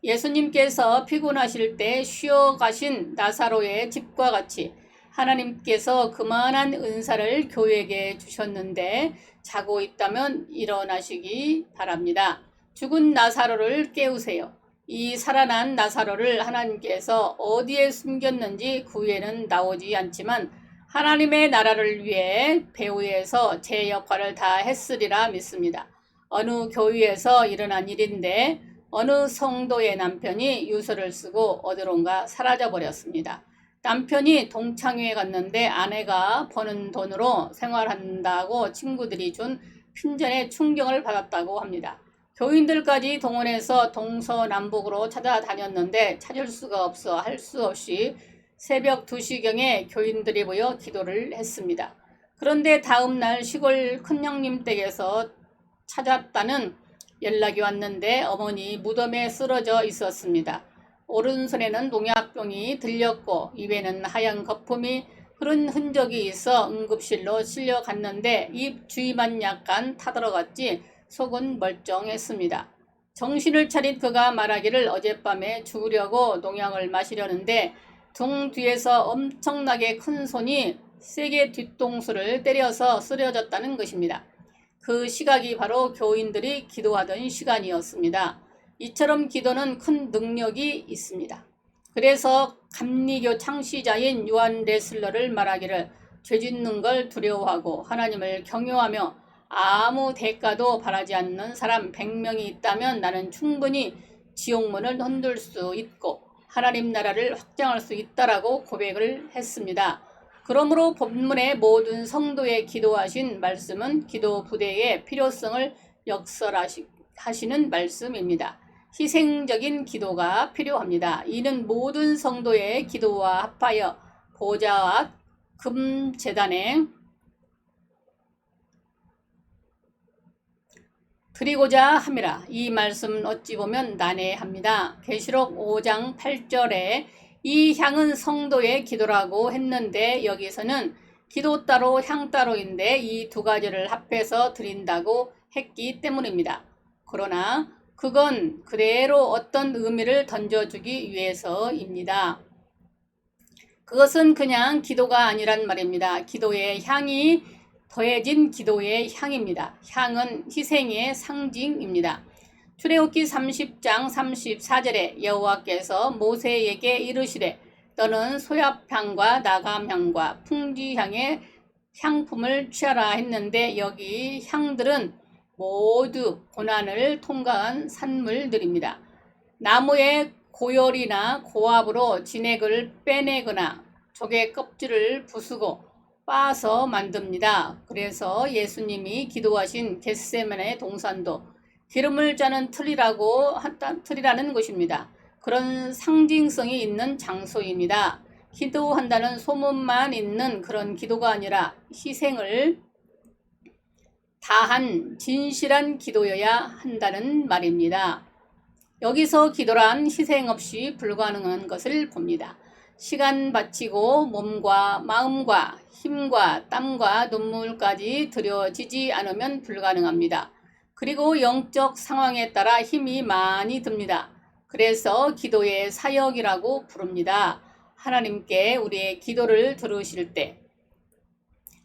예수님께서 피곤하실 때 쉬어 가신 나사로의 집과 같이 하나님께서 그만한 은사를 교회에게 주셨는데 자고 있다면 일어나시기 바랍니다. 죽은 나사로를 깨우세요. 이 살아난 나사로를 하나님께서 어디에 숨겼는지 구에는 나오지 않지만 하나님의 나라를 위해 배후에서 제 역할을 다 했으리라 믿습니다. 어느 교회에서 일어난 일인데 어느 성도의 남편이 유서를 쓰고 어디론가 사라져 버렸습니다. 남편이 동창회에 갔는데 아내가 버는 돈으로 생활한다고 친구들이 준 핀잔에 충격을 받았다고 합니다. 교인들까지 동원해서 동서남북으로 찾아다녔는데 찾을 수가 없어 할 수 없이 새벽 2시경에 교인들이 모여 기도를 했습니다. 그런데 다음 날 시골 큰형님 댁에서 찾았다는 연락이 왔는데 어머니 무덤에 쓰러져 있었습니다. 오른손에는 농약병이 들렸고 입에는 하얀 거품이 흐른 흔적이 있어 응급실로 실려갔는데 입 주위만 약간 타들어갔지 속은 멀쩡했습니다. 정신을 차린 그가 말하기를 어젯밤에 죽으려고 농약을 마시려는데 등 뒤에서 엄청나게 큰 손이 세게 뒤통수를 때려서 쓰러졌다는 것입니다. 그 시각이 바로 교인들이 기도하던 시간이었습니다. 이처럼 기도는 큰 능력이 있습니다. 그래서 감리교 창시자인 요한 레슬러를 말하기를 죄 짓는 걸 두려워하고 하나님을 경외하며 아무 대가도 바라지 않는 사람 100명이 있다면 나는 충분히 지옥문을 흔들 수 있고 하나님 나라를 확장할 수 있다라고 고백을 했습니다. 그러므로 본문의 모든 성도에 기도하신 말씀은 기도 부대의 필요성을 역설하시는 말씀입니다. 희생적인 기도가 필요합니다. 이는 모든 성도의 기도와 합하여 보좌와 금제단에 드리고자 함이라. 이 말씀은 어찌 보면 난해합니다. 계시록 5장 8절에 이 향은 성도의 기도라고 했는데 여기서는 기도 따로 향 따로인데 이 두 가지를 합해서 드린다고 했기 때문입니다. 그러나 그건 그대로 어떤 의미를 던져주기 위해서입니다. 그것은 그냥 기도가 아니란 말입니다. 기도의 향이 더해진 기도의 향입니다. 향은 희생의 상징입니다. 출애굽기 30장 34절에 여호와께서 모세에게 이르시되 너는 소압향과 나감향과 풍지향의 향품을 취하라 했는데 여기 향들은 모두 고난을 통과한 산물들입니다. 나무의 고열이나 고압으로 진액을 빼내거나 조개 껍질을 부수고 빻아서 만듭니다. 그래서 예수님이 기도하신 겟세마네 동산도 기름을 짜는 틀이라는 것입니다. 그런 상징성이 있는 장소입니다. 기도한다는 소문만 있는 그런 기도가 아니라 희생을 다한 진실한 기도여야 한다는 말입니다. 여기서 기도란 희생 없이 불가능한 것을 봅니다. 시간 바치고 몸과 마음과 힘과 땀과 눈물까지 들여지지 않으면 불가능합니다. 그리고 영적 상황에 따라 힘이 많이 듭니다. 그래서 기도의 사역이라고 부릅니다. 하나님께 우리의 기도를 들으실 때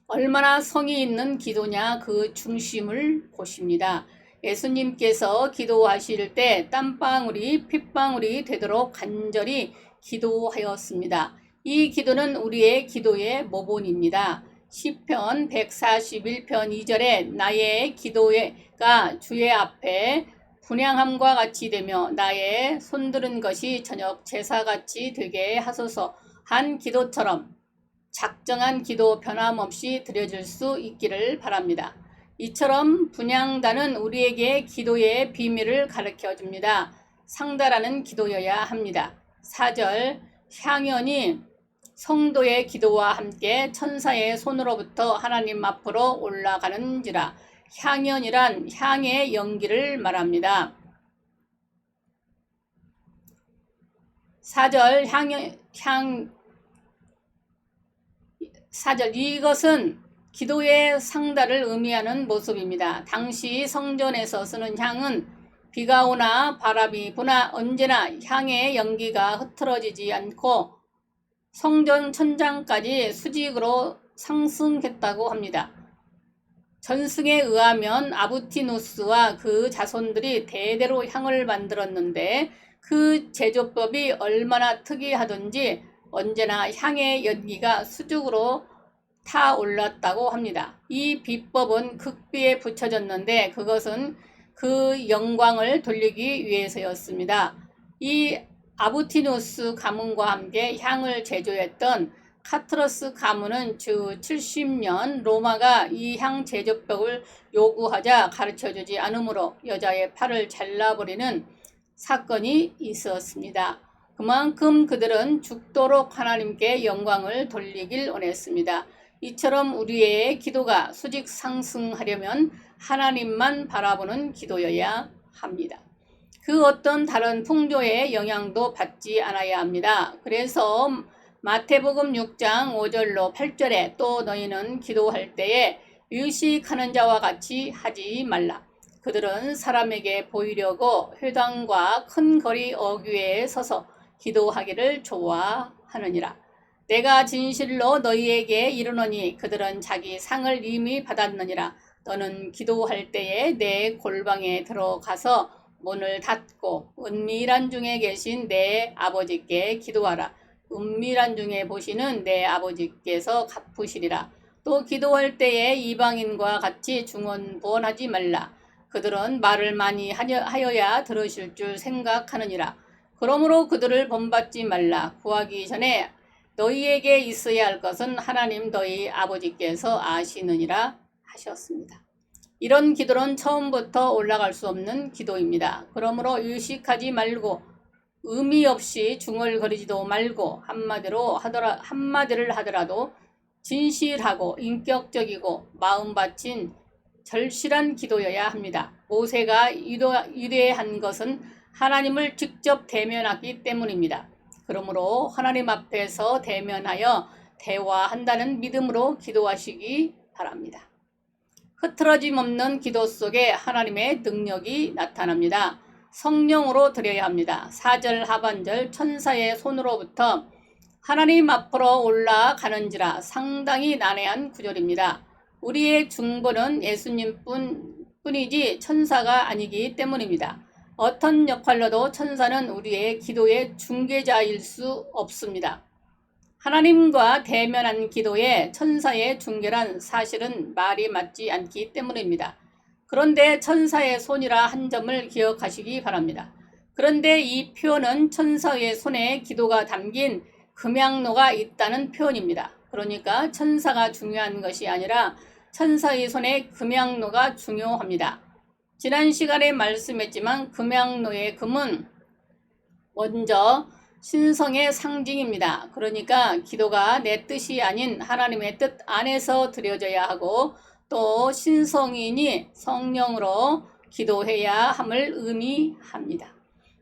얼마나 성의 있는 기도냐 그 중심을 보십니다. 예수님께서 기도하실 때 땀방울이 핏방울이 되도록 간절히 기도하였습니다. 이 기도는 우리의 기도의 모본입니다. 시편 141편 2절에 나의 기도가 주의 앞에 분향함과 같이 되며 나의 손들은 것이 저녁 제사같이 되게 하소서 한 기도처럼 작정한 기도 변함없이 드려질 수 있기를 바랍니다. 이처럼 분향단은 우리에게 기도의 비밀을 가르쳐 줍니다. 상달하는 기도여야 합니다. 4절 향연이 성도의 기도와 함께 천사의 손으로부터 하나님 앞으로 올라가는지라. 향연이란 향의 연기를 말합니다. 4절 4절 이것은 기도의 상달을 의미하는 모습입니다. 당시 성전에서 쓰는 향은 비가 오나 바람이 부나 언제나 향의 연기가 흐트러지지 않고 성전 천장까지 수직으로 상승했다고 합니다. 전승에 의하면 아부티누스와 그 자손들이 대대로 향을 만들었는데 그 제조법이 얼마나 특이하던지 언제나 향의 연기가 수직으로 타올랐다고 합니다. 이 비법은 극비에 붙여졌는데 그것은 그 영광을 돌리기 위해서였습니다. 이 아부티누스 가문과 함께 향을 제조했던 카트러스 가문은 주 70년 로마가 이 향 제조법을 요구하자 가르쳐주지 않으므로 여자의 팔을 잘라버리는 사건이 있었습니다. 그만큼 그들은 죽도록 하나님께 영광을 돌리길 원했습니다. 이처럼 우리의 기도가 수직 상승하려면 하나님만 바라보는 기도여야 합니다. 그 어떤 다른 풍조의 영향도 받지 않아야 합니다. 그래서 마태복음 6장 5절로 8절에 또 너희는 기도할 때에 유식하는 자와 같이 하지 말라. 그들은 사람에게 보이려고 회당과 큰 거리 어귀에 서서 기도하기를 좋아하느니라. 내가 진실로 너희에게 이르노니 그들은 자기 상을 이미 받았느니라. 너는 기도할 때에 내 골방에 들어가서 문을 닫고 은밀한 중에 계신 내 아버지께 기도하라. 은밀한 중에 보시는 내 아버지께서 갚으시리라. 또 기도할 때에 이방인과 같이 중언부언하지 말라. 그들은 말을 많이 하여야 들으실 줄 생각하느니라. 그러므로 그들을 본받지 말라. 구하기 전에 너희에게 있어야 할 것은 하나님 너희 아버지께서 아시느니라 하셨습니다. 이런 기도는 처음부터 올라갈 수 없는 기도입니다. 그러므로 유식하지 말고 의미 없이 중얼거리지도 말고 한마디를 하더라도 진실하고 인격적이고 마음 바친 절실한 기도여야 합니다. 모세가 유대한 것은 하나님을 직접 대면하기 때문입니다. 그러므로 하나님 앞에서 대면하여 대화한다는 믿음으로 기도하시기 바랍니다. 흐트러짐 없는 기도 속에 하나님의 능력이 나타납니다. 성령으로 드려야 합니다. 4절 하반절 천사의 손으로부터 하나님 앞으로 올라가는지라 상당히 난해한 구절입니다. 우리의 중보는 예수님 뿐이지 천사가 아니기 때문입니다. 어떤 역할로도 천사는 우리의 기도의 중개자일 수 없습니다. 하나님과 대면한 기도에 천사의 중개란 사실은 말이 맞지 않기 때문입니다. 그런데 천사의 손이라 한 점을 기억하시기 바랍니다. 그런데 이 표현은 천사의 손에 기도가 담긴 금양로가 있다는 표현입니다. 그러니까 천사가 중요한 것이 아니라 천사의 손에 금양로가 중요합니다. 지난 시간에 말씀했지만 금양로의 금은 먼저 신성의 상징입니다. 그러니까 기도가 내 뜻이 아닌 하나님의 뜻 안에서 드려져야 하고 또 신성인이 성령으로 기도해야 함을 의미합니다.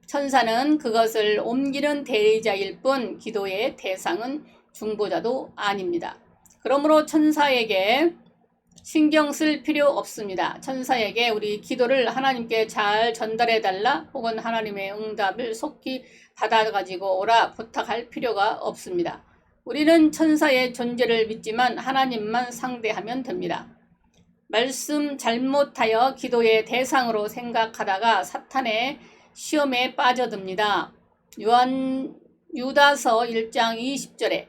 천사는 그것을 옮기는 대리자일 뿐 기도의 대상은 중보자도 아닙니다. 그러므로 천사에게 신경 쓸 필요 없습니다. 천사에게 우리 기도를 하나님께 잘 전달해달라 혹은 하나님의 응답을 속히 받아가지고 오라 부탁할 필요가 없습니다. 우리는 천사의 존재를 믿지만 하나님만 상대하면 됩니다. 말씀 잘못하여 기도의 대상으로 생각하다가 사탄의 시험에 빠져듭니다. 유다서 1장 20절에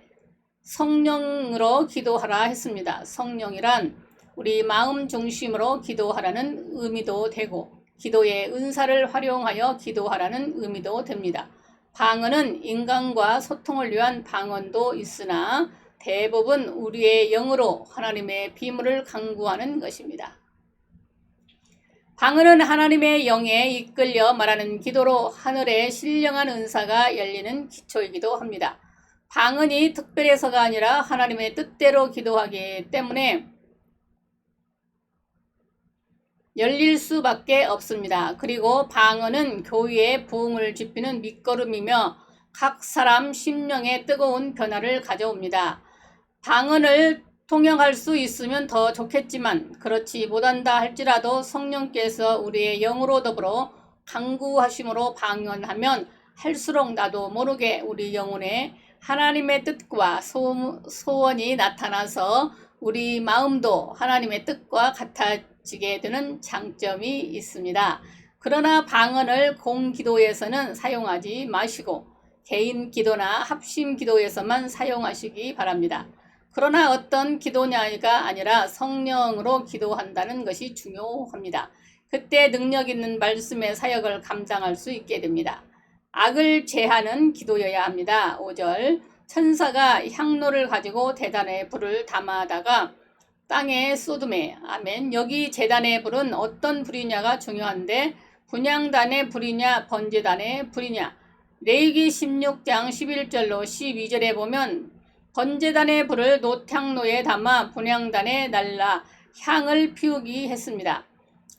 성령으로 기도하라 했습니다. 성령이란 우리 마음 중심으로 기도하라는 의미도 되고 기도의 은사를 활용하여 기도하라는 의미도 됩니다. 방언은 인간과 소통을 위한 방언도 있으나 대부분 우리의 영으로 하나님의 비밀을 강구하는 것입니다. 방언은 하나님의 영에 이끌려 말하는 기도로 하늘의 신령한 은사가 열리는 기초이기도 합니다. 방언이 특별해서가 아니라 하나님의 뜻대로 기도하기 때문에 열릴 수밖에 없습니다. 그리고 방언은 교회의 부흥을 지피는 밑거름이며 각 사람 심령에 뜨거운 변화를 가져옵니다. 방언을 통역할 수 있으면 더 좋겠지만 그렇지 못한다 할지라도 성령께서 우리의 영으로 더불어 강구하심으로 방언하면 할수록 나도 모르게 우리 영혼에 하나님의 뜻과 소원이 나타나서 우리 마음도 하나님의 뜻과 같아지게 되는 장점이 있습니다. 그러나 방언을 공기도에서는 사용하지 마시고 개인 기도나 합심 기도에서만 사용하시기 바랍니다. 그러나 어떤 기도냐가 아니라 성령으로 기도한다는 것이 중요합니다. 그때 능력 있는 말씀의 사역을 감당할 수 있게 됩니다. 악을 제하는 기도여야 합니다. 5절 천사가 향로를 가지고 제단에 불을 담아다가 땅에 쏟음에 아멘. 여기 제단의 불은 어떤 불이냐가 중요한데 분향단의 불이냐 번제단의 불이냐. 레위기 16장 11절로 12절에 보면 번제단의 불을 놋향로에 담아 분향단에 날라 향을 피우기 했습니다.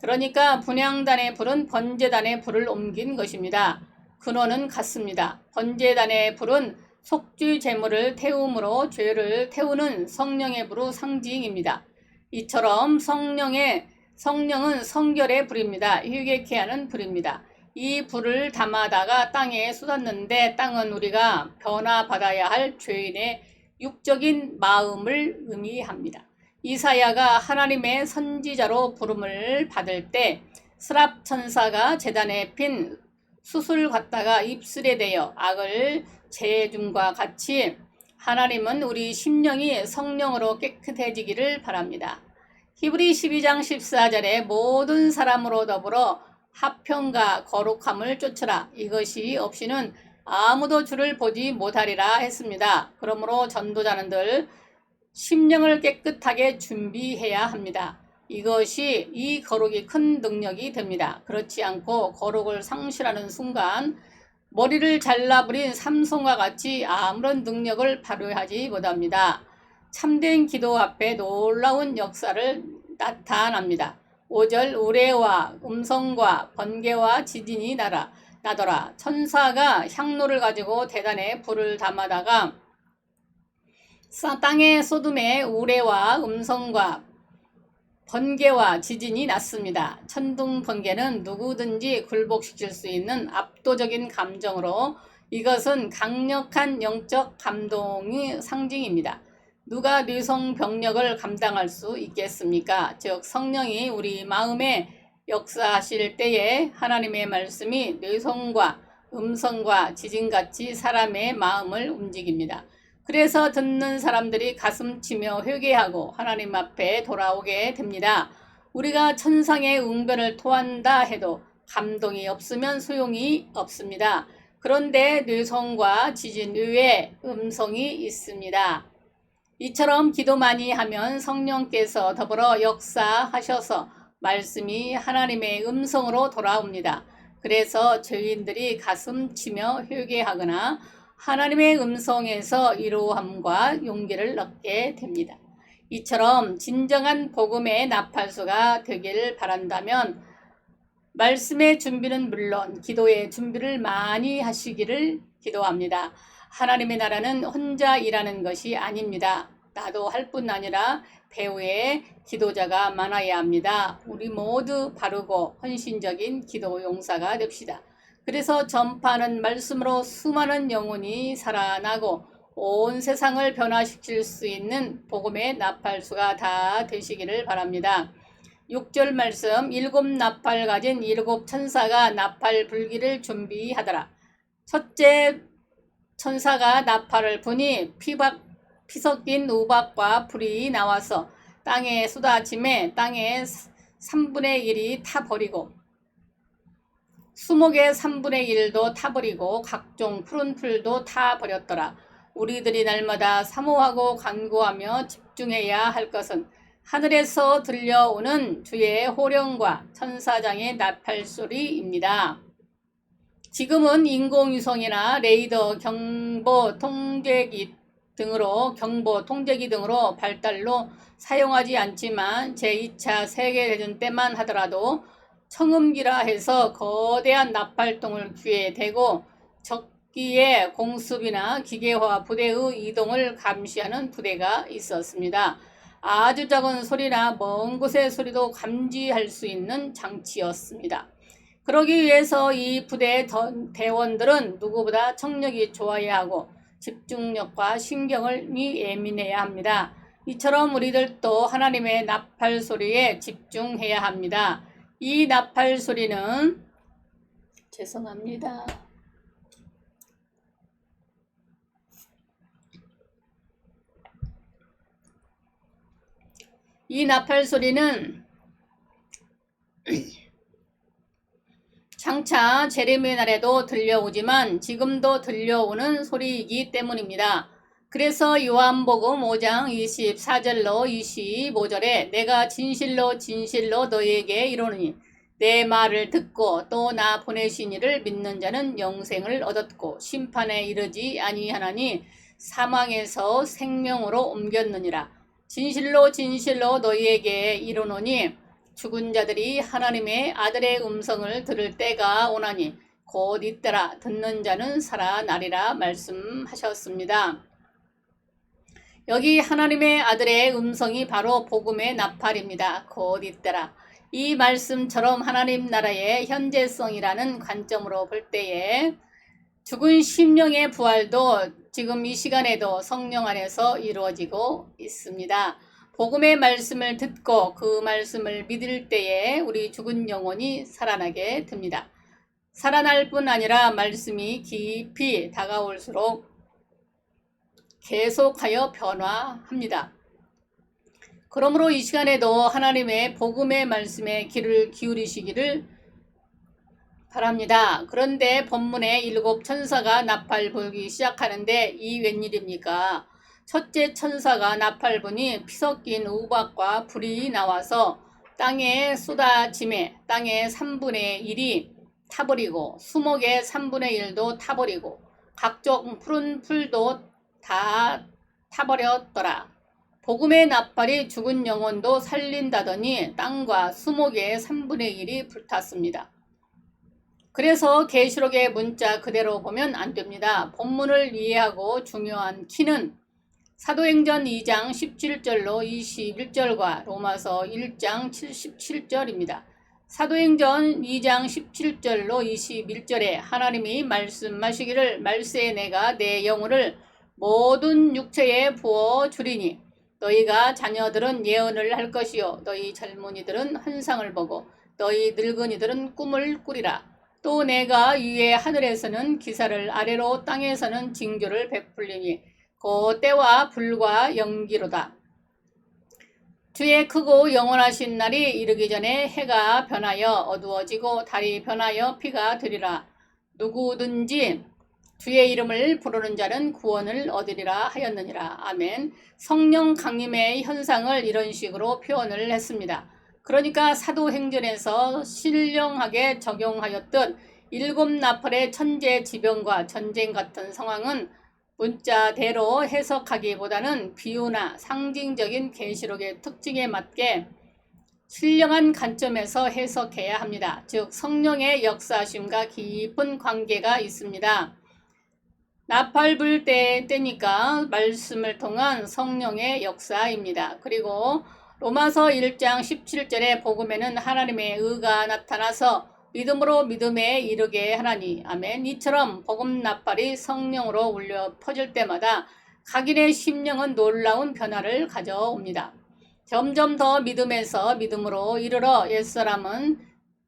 그러니까 분향단의 불은 번제단의 불을 옮긴 것입니다. 근원은 같습니다. 번제단의 불은 속죄 제물을 태움으로 죄를 태우는 성령의 불의 상징입니다. 이처럼 성령은 성결의 불입니다. 휴게케 하는 불입니다. 이 불을 담아다가 땅에 쏟았는데 땅은 우리가 변화받아야 할 죄인의 육적인 마음을 의미합니다. 이사야가 하나님의 선지자로 부름을 받을 때 스랍 천사가 제단에 핀 숯을 갖다가 입술에 대어 악을 제해줌과 같이 하나님은 우리 심령이 성령으로 깨끗해지기를 바랍니다. 히브리 12장 14절에 모든 사람으로 더불어 화평과 거룩함을 쫓으라. 이것이 없이는 아무도 주를 보지 못하리라 했습니다. 그러므로 전도자는들 심령을 깨끗하게 준비해야 합니다. 이것이 이 거룩이 큰 능력이 됩니다. 그렇지 않고 거룩을 상실하는 순간 머리를 잘라버린 삼손과 같이 아무런 능력을 발휘하지 못합니다. 참된 기도 앞에 놀라운 역사를 나타납니다. 5절 우레와 음성과 번개와 지진이 나더라. 천사가 향로를 가지고 대단에 불을 담아다가 땅의 소돔에 우레와 음성과 번개와 지진이 났습니다. 천둥 번개는 누구든지 굴복시킬 수 있는 압도적인 감정으로 이것은 강력한 영적 감동의 상징입니다. 누가 뇌성 병력을 감당할 수 있겠습니까? 즉 성령이 우리 마음에 역사하실 때에 하나님의 말씀이 뇌성과 음성과 지진같이 사람의 마음을 움직입니다. 그래서 듣는 사람들이 가슴치며 회개하고 하나님 앞에 돌아오게 됩니다. 우리가 천상의 웅변을 토한다 해도 감동이 없으면 소용이 없습니다. 그런데 뇌성과 지진 외에 음성이 있습니다. 이처럼 기도 많이 하면 성령께서 더불어 역사하셔서 말씀이 하나님의 음성으로 돌아옵니다. 그래서 죄인들이 가슴치며 회개하거나 하나님의 음성에서 이로함과 용기를 얻게 됩니다. 이처럼 진정한 복음의 나팔수가 되길 바란다면 말씀의 준비는 물론 기도의 준비를 많이 하시기를 기도합니다. 하나님의 나라는 혼자 일하는 것이 아닙니다. 나도 할 뿐 아니라 배후에 기도자가 많아야 합니다. 우리 모두 바르고 헌신적인 기도 용사가 됩시다. 그래서 전파하는 말씀으로 수많은 영혼이 살아나고 온 세상을 변화시킬 수 있는 복음의 나팔수가 다 되시기를 바랍니다. 6절 말씀 7 나팔 가진 7 천사가 나팔 불기를 준비하더라. 첫째 천사가 나팔을 부니 피 섞인 우박과 불이 나와서 땅에 쏟아짐에 땅의 3분의 1이 타버리고 수목의 3분의 1도 타버리고 각종 푸른 풀도 타버렸더라. 우리들이 날마다 사모하고 간구하며 집중해야 할 것은 하늘에서 들려오는 주의 호령과 천사장의 나팔소리입니다. 지금은 인공위성이나 레이더, 경보 통제기 등으로 발달로 사용하지 않지만 제2차 세계대전 때만 하더라도 청음기라 해서 거대한 나팔통을 귀에 대고 적기의 공습이나 기계화 부대의 이동을 감시하는 부대가 있었습니다. 아주 작은 소리나 먼 곳의 소리도 감지할 수 있는 장치였습니다. 그러기 위해서 이 부대 대원들은 누구보다 청력이 좋아야 하고 집중력과 신경이 예민해야 합니다. 이처럼 우리들도 하나님의 나팔 소리에 집중해야 합니다. 이 나팔 소리는 죄송합니다. 이 나팔 소리는 장차 재림의 날에도 들려오지만 지금도 들려오는 소리이기 때문입니다. 그래서 요한복음 5장 24절로 25절에 내가 진실로 진실로 너희에게 이르노니 내 말을 듣고 또 나 보내신 이를 믿는 자는 영생을 얻었고 심판에 이르지 아니하나니 사망에서 생명으로 옮겼느니라. 진실로 진실로 너희에게 이르노니 죽은 자들이 하나님의 아들의 음성을 들을 때가 오나니 곧 이때라. 듣는 자는 살아나리라 말씀하셨습니다. 여기 하나님의 아들의 음성이 바로 복음의 나팔입니다. 곧 이때라. 이 말씀처럼 하나님 나라의 현재성이라는 관점으로 볼 때에 죽은 심령의 부활도 지금 이 시간에도 성령 안에서 이루어지고 있습니다. 복음의 말씀을 듣고 그 말씀을 믿을 때에 우리 죽은 영혼이 살아나게 됩니다. 살아날 뿐 아니라 말씀이 깊이 다가올수록 계속하여 변화합니다. 그러므로 이 시간에도 하나님의 복음의 말씀에 귀를 기울이시기를 바랍니다. 그런데 본문에 7 천사가 나팔 불기 시작하는데 이 웬일입니까? 첫째 천사가 나팔 부니 피 섞인 우박과 불이 나와서 땅에 쏟아짐에 땅의 3분의 1이 타버리고 수목의 3분의 1도 타버리고 각종 푸른 풀도 다 타버렸더라. 복음의 나팔이 죽은 영혼도 살린다더니 땅과 수목의 3분의 1이 불탔습니다. 그래서 계시록의 문자 그대로 보면 안 됩니다. 본문을 이해하고 중요한 키는 사도행전 2장 17절로 21절과 로마서 1장 77절입니다. 사도행전 2장 17절로 21절에 하나님이 말씀하시기를 말세에 내가 내 영혼을 모든 육체에 부어 주리니 너희가 자녀들은 예언을 할 것이요 너희 젊은이들은 환상을 보고 너희 늙은이들은 꿈을 꾸리라. 또 내가 위에 하늘에서는 기사를 아래로 땅에서는 징조를 베풀리니 그 때와 불과 연기로다. 주의 크고 영원하신 날이 이르기 전에 해가 변하여 어두워지고 달이 변하여 피가 되리라. 누구든지 주의 이름을 부르는 자는 구원을 얻으리라 하였느니라. 아멘. 성령 강림의 현상을 이런 식으로 표현을 했습니다. 그러니까 사도행전에서 신령하게 적용하였던 7 나팔의 천재지변과 전쟁 같은 상황은 문자대로 해석하기보다는 비유나 상징적인 계시록의 특징에 맞게 신령한 관점에서 해석해야 합니다. 즉 성령의 역사심과 깊은 관계가 있습니다. 나팔 불 때니까 말씀을 통한 성령의 역사입니다. 그리고 로마서 1장 17절의 복음에는 하나님의 의가 나타나서 믿음으로 믿음에 이르게 하나니 아멘. 이처럼 복음 나팔이 성령으로 울려 퍼질 때마다 각인의 심령은 놀라운 변화를 가져옵니다. 점점 더 믿음에서 믿음으로 이르러 옛사람은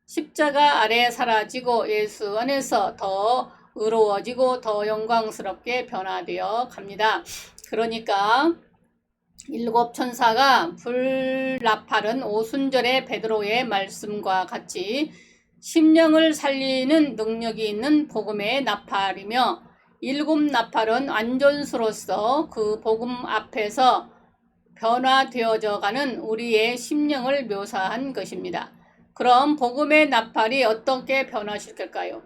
십자가 아래 사라지고 예수 안에서 더 의로워지고 더 영광스럽게 변화되어 갑니다. 그러니까 7 천사가 불나팔은 오순절의 베드로의 말씀과 같이 심령을 살리는 능력이 있는 복음의 나팔이며 7 나팔은 완전수로서 그 복음 앞에서 변화되어져 가는 우리의 심령을 묘사한 것입니다. 그럼 복음의 나팔이 어떻게 변화시킬까요?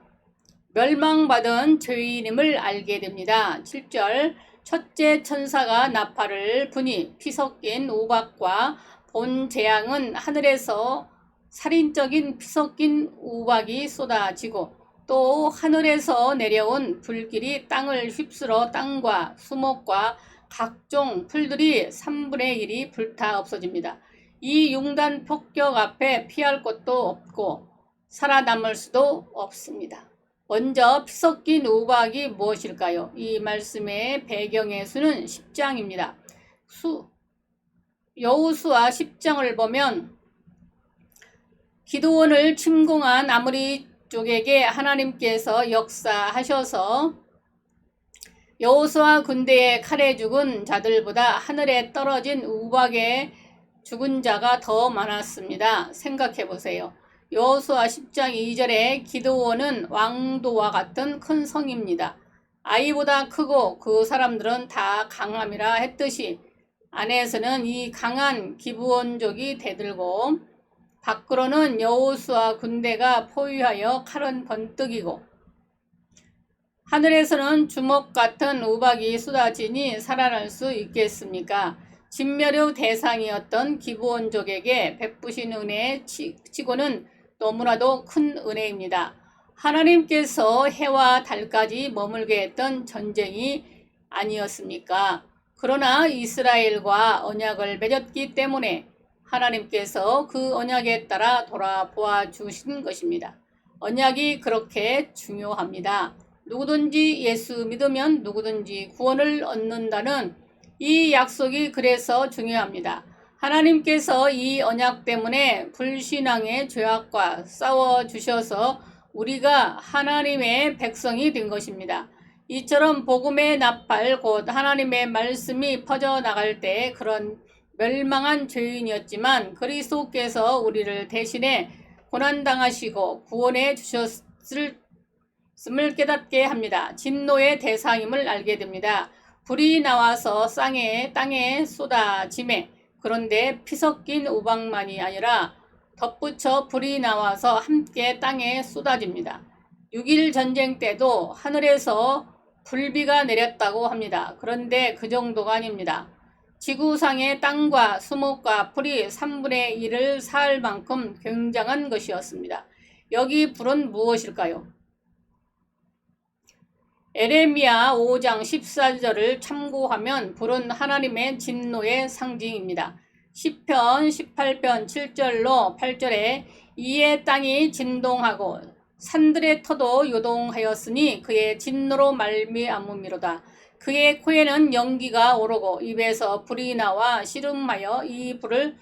멸망받은 죄인임을 알게 됩니다. 7절 첫째 천사가 나팔을 부니 피 섞인 우박과 본 재앙은 하늘에서 살인적인 피 섞인 우박이 쏟아지고 또 하늘에서 내려온 불길이 땅을 휩쓸어 땅과 수목과 각종 풀들이 3분의 1이 불타 없어집니다. 이 융단 폭격 앞에 피할 곳도 없고 살아남을 수도 없습니다. 먼저 피 섞인 우박이 무엇일까요? 이 말씀의 배경의 수는 10장입니다. 여호수아 10장을 보면 기드온을 침공한 아모리 족에게 하나님께서 역사하셔서 여호수아 군대의 칼에 죽은 자들보다 하늘에 떨어진 우박에 죽은 자가 더 많았습니다. 생각해 보세요. 여호수아 10장 2절에 기드온은 왕도와 같은 큰 성입니다. 아이보다 크고 그 사람들은 다 강함이라 했듯이 안에서는 이 강한 기브온족이 대들고 밖으로는 여호수아 군대가 포위하여 칼은 번뜩이고 하늘에서는 주먹 같은 우박이 쏟아지니 살아날 수 있겠습니까? 진멸의 대상이었던 기브온족에게 베푸신 은혜 치고는 너무나도 큰 은혜입니다. 하나님께서 해와 달까지 머물게 했던 전쟁이 아니었습니까? 그러나 이스라엘과 언약을 맺었기 때문에 하나님께서 그 언약에 따라 돌아보아 주신 것입니다. 언약이 그렇게 중요합니다. 누구든지 예수 믿으면 누구든지 구원을 얻는다는 이 약속이 그래서 중요합니다. 하나님께서 이 언약 때문에 불신앙의 죄악과 싸워주셔서 우리가 하나님의 백성이 된 것입니다. 이처럼 복음의 나팔 곧 하나님의 말씀이 퍼져나갈 때 그런 멸망한 죄인이었지만 그리스도께서 우리를 대신해 고난당하시고 구원해 주셨음을 깨닫게 합니다. 진노의 대상임을 알게 됩니다. 불이 나와서 땅에 쏟아짐에 그런데 피 섞인 우박만이 아니라 덧붙여 불이 나와서 함께 땅에 쏟아집니다. 6.1 전쟁 때도 하늘에서 불비가 내렸다고 합니다. 그런데 그 정도가 아닙니다. 지구상의 땅과 수목과 풀이 3분의 1을 살 만큼 굉장한 것이었습니다. 여기 불은 무엇일까요? 에레미야 5장 14절을 참고하면 불은 하나님의 진노의 상징입니다. 시편 18편 7절로 8절에 이에 땅이 진동하고 산들의 터도 요동하였으니 그의 진노로 말미암음이로다. 그의 코에는 연기가 오르고 입에서 불이 나와 씨름하여 이 불을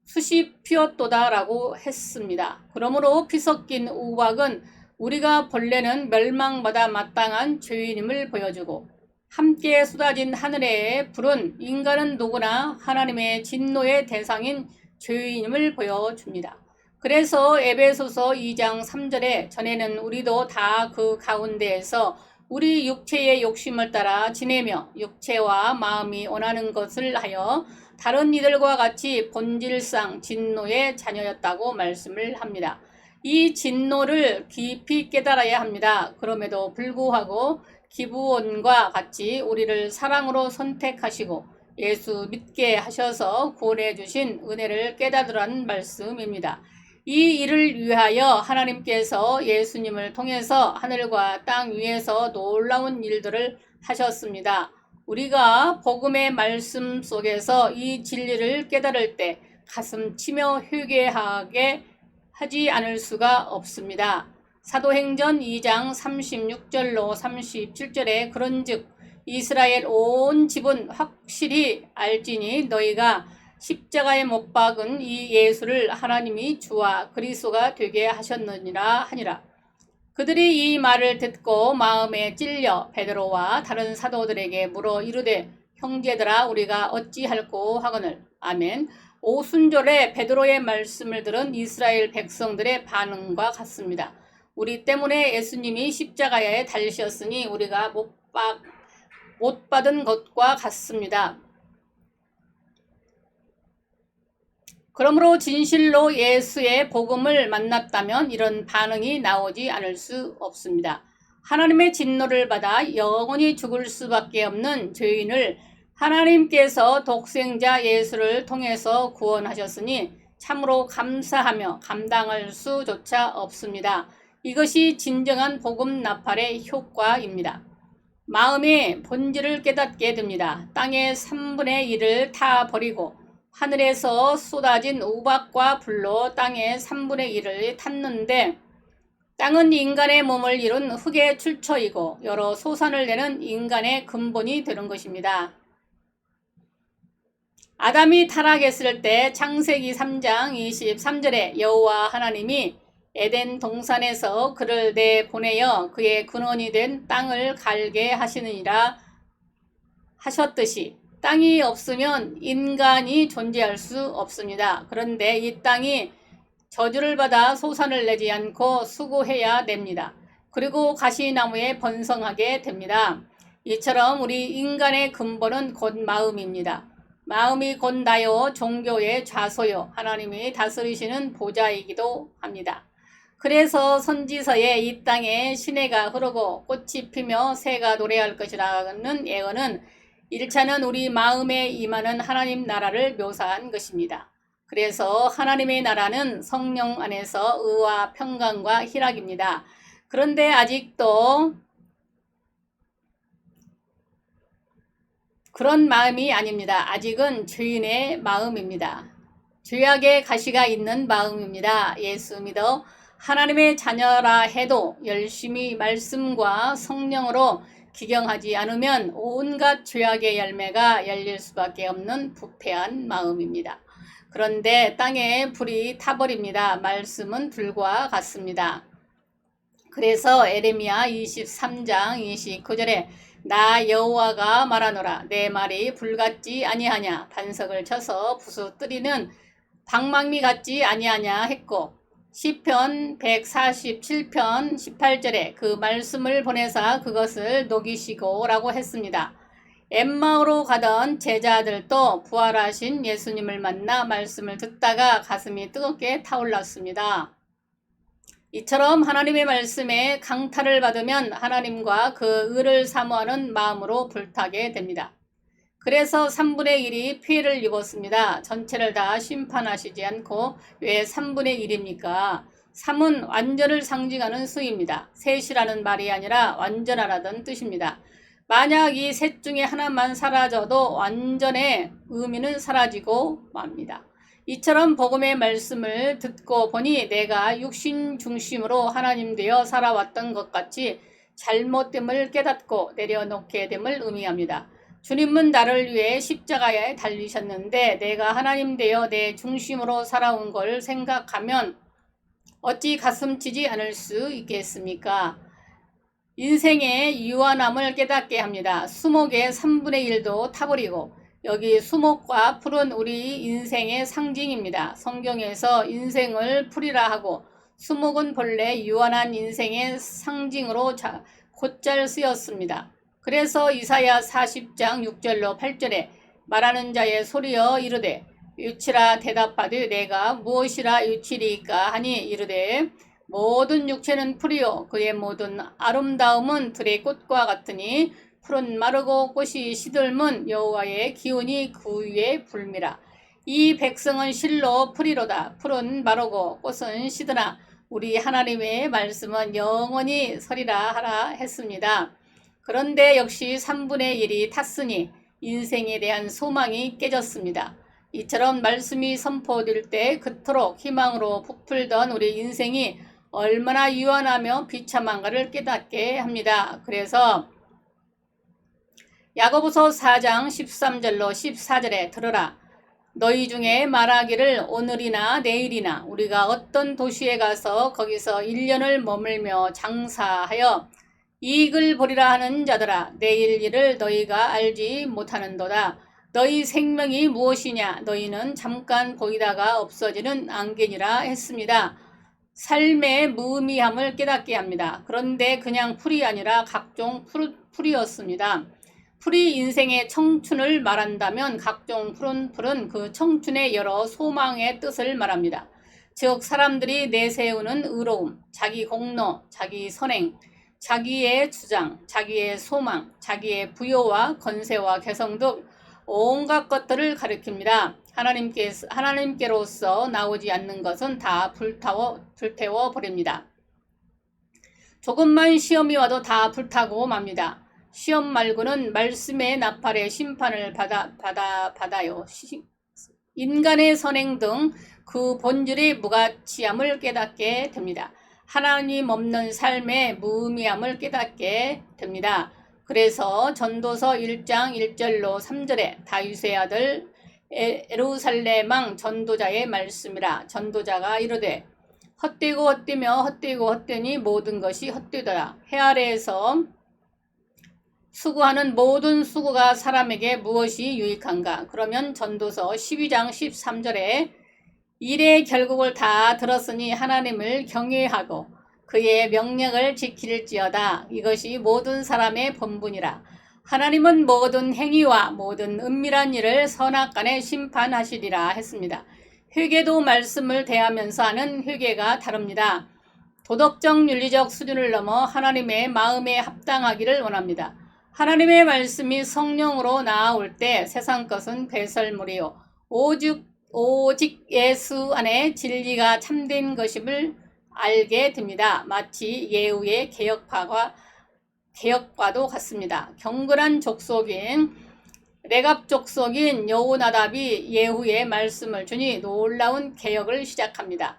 숯이 피웠도다 라고 했습니다. 그러므로 피 섞인 우박은 우리가 본래는 멸망받아 마땅한 죄인임을 보여주고 함께 쏟아진 하늘의 불은 인간은 누구나 하나님의 진노의 대상인 죄인임을 보여줍니다. 그래서 에베소서 2장 3절에 전에는 우리도 다 그 가운데에서 우리 육체의 욕심을 따라 지내며 육체와 마음이 원하는 것을 하여 다른 이들과 같이 본질상 진노의 자녀였다고 말씀을 합니다. 이 진노를 깊이 깨달아야 합니다. 그럼에도 불구하고 기브온과 같이 우리를 사랑으로 선택하시고 예수 믿게 하셔서 구원해 주신 은혜를 깨닫으라는 말씀입니다. 이 일을 위하여 하나님께서 예수님을 통해서 하늘과 땅 위에서 놀라운 일들을 하셨습니다. 우리가 복음의 말씀 속에서 이 진리를 깨달을 때 가슴 치며 회개하게 하지 않을 수가 없습니다. 사도행전 2장 36절로 37절에 그런즉 이스라엘 온 집은 확실히 알지니 너희가 십자가에 못 박은 이 예수를 하나님이 주와 그리스도가 되게 하셨느니라 하니라. 그들이 이 말을 듣고 마음에 찔려 베드로와 다른 사도들에게 물어 이르되 형제들아 우리가 어찌할꼬 하거늘. 아멘. 오순절에 베드로의 말씀을 들은 이스라엘 백성들의 반응과 같습니다. 우리 때문에 예수님이 십자가에 달리셨으니 우리가 못 받은 것과 같습니다. 그러므로 진실로 예수의 복음을 만났다면 이런 반응이 나오지 않을 수 없습니다. 하나님의 진노를 받아 영원히 죽을 수밖에 없는 죄인을 하나님께서 독생자 예수를 통해서 구원하셨으니 참으로 감사하며 감당할 수조차 없습니다. 이것이 진정한 복음 나팔의 효과입니다. 마음의 본질을 깨닫게 됩니다. 땅의 3분의 1을 다 버리고 하늘에서 쏟아진 우박과 불로 땅의 3분의 1을 탔는데 땅은 인간의 몸을 이룬 흙의 출처이고 여러 소산을 내는 인간의 근본이 되는 것입니다. 아담이 타락했을 때 창세기 3장 23절에 여호와 하나님이 에덴 동산에서 그를 내보내어 그의 근원이 된 땅을 갈게 하시느니라 하셨듯이 땅이 없으면 인간이 존재할 수 없습니다. 그런데 이 땅이 저주를 받아 소산을 내지 않고 수고해야 됩니다. 그리고 가시나무에 번성하게 됩니다. 이처럼 우리 인간의 근본은 곧 마음입니다. 마음이 곧 나요 종교의 좌소요 하나님이 다스리시는 보좌이기도 합니다. 그래서 선지서에 이 땅에 시내가 흐르고 꽃이 피며 새가 노래할 것이라는 예언은 1차는 우리 마음에 임하는 하나님 나라를 묘사한 것입니다. 그래서 하나님의 나라는 성령 안에서 의와 평강과 희락입니다. 그런데 아직도 그런 마음이 아닙니다. 아직은 죄인의 마음입니다. 죄악의 가시가 있는 마음입니다. 예수 믿어 하나님의 자녀라 해도 열심히 말씀과 성령으로 기경하지 않으면 온갖 죄악의 열매가 열릴 수밖에 없는 부패한 마음입니다. 그런데 땅에 불이 타버립니다. 말씀은 불과 같습니다. 그래서 에레미야 23장 29절에 나 여호와가 말하노라 내 말이 불같지 아니하냐 반석을 쳐서 부수뜨리는 방망이 같지 아니하냐 했고 시편 147편 18절에 그 말씀을 보내사 그것을 녹이시고 라고 했습니다. 엠마오로 가던 제자들도 부활하신 예수님을 만나 말씀을 듣다가 가슴이 뜨겁게 타올랐습니다. 이처럼 하나님의 말씀에 강탈을 받으면 하나님과 그 의를 사모하는 마음으로 불타게 됩니다. 그래서 3분의 1이 피해를 입었습니다. 전체를 다 심판하시지 않고 왜 3분의 1입니까? 3은 완전을 상징하는 수입니다. 셋이라는 말이 아니라 완전하라는 뜻입니다. 만약 이 셋 중에 하나만 사라져도 완전의 의미는 사라지고 맙니다. 이처럼 복음의 말씀을 듣고 보니 내가 육신 중심으로 하나님 되어 살아왔던 것 같이 잘못됨을 깨닫고 내려놓게 됨을 의미합니다. 주님은 나를 위해 십자가에 달리셨는데 내가 하나님 되어 내 중심으로 살아온 걸 생각하면 어찌 가슴치지 않을 수 있겠습니까? 인생의 유한함을 깨닫게 합니다. 수목의 3분의 1도 타버리고 여기 수목과 풀은 우리 인생의 상징입니다. 성경에서 인생을 풀이라 하고 수목은 본래 유한한 인생의 상징으로 곧잘 쓰였습니다. 그래서 이사야 40장 6절로 8절에 말하는 자의 소리여 이르되 유치라 대답하되 내가 무엇이라 유치리까 하니 이르되 모든 육체는 풀이요 그의 모든 아름다움은 들의 꽃과 같으니 풀은 마르고 꽃이 시들면 여호와의 기운이 그 위에 불미라. 이 백성은 실로 풀이로다. 풀은 마르고 꽃은 시드나 우리 하나님의 말씀은 영원히 서리라 하라 했습니다. 그런데 역시 3분의 1이 탔으니 인생에 대한 소망이 깨졌습니다. 이처럼 말씀이 선포될 때 그토록 희망으로 부풀던 우리 인생이 얼마나 유한하며 비참한가를 깨닫게 합니다. 그래서 야고보서 4장 13절로 14절에 들으라. 너희 중에 말하기를 오늘이나 내일이나 우리가 어떤 도시에 가서 거기서 1년을 머물며 장사하여 이익을 보리라 하는 자들아 내일 일을 너희가 알지 못하는도다. 너희 생명이 무엇이냐 너희는 잠깐 보이다가 없어지는 안개니라 했습니다. 삶의 무의미함을 깨닫게 합니다. 그런데 그냥 풀이 아니라 각종 풀이었습니다. 풀이 인생의 청춘을 말한다면 각종 풀은 그 청춘의 여러 소망의 뜻을 말합니다. 즉 사람들이 내세우는 의로움, 자기 공로, 자기 선행, 자기의 주장, 자기의 소망, 자기의 부여와 권세와 개성 등 온갖 것들을 가리킵니다. 하나님께로서 나오지 않는 것은 다 불태워 버립니다. 조금만 시험이 와도 다 불타고 맙니다. 시험 말고는 말씀의 나팔의 심판을 받아요. 인간의 선행 등 그 본질의 무가치함을 깨닫게 됩니다. 하나님 없는 삶의 무의미함을 깨닫게 됩니다. 그래서 전도서 1장 1절로 3절에 다윗의 아들 예루살렘 왕 전도자의 말씀이라. 전도자가 이르되 헛되고 헛되며 헛되고 헛되니 모든 것이 헛되더라. 해 아래에서 수고하는 모든 수고가 사람에게 무엇이 유익한가? 그러면 전도서 12장 13절에 일의 결국을 다 들었으니 하나님을 경외하고 그의 명령을 지킬지어다. 이것이 모든 사람의 본분이라. 하나님은 모든 행위와 모든 은밀한 일을 선악간에 심판하시리라 했습니다. 회개도 말씀을 대하면서 하는 회개가 다릅니다. 도덕적 윤리적 수준을 넘어 하나님의 마음에 합당하기를 원합니다. 하나님의 말씀이 성령으로 나아올 때 세상 것은 배설물이요 오직 예수 안에 진리가 참된 것임을 알게 됩니다. 마치 예후의 개혁과도 같습니다. 경건한 족속인 레갑 족속인 여호나답이 예후의 말씀을 주니 놀라운 개혁을 시작합니다.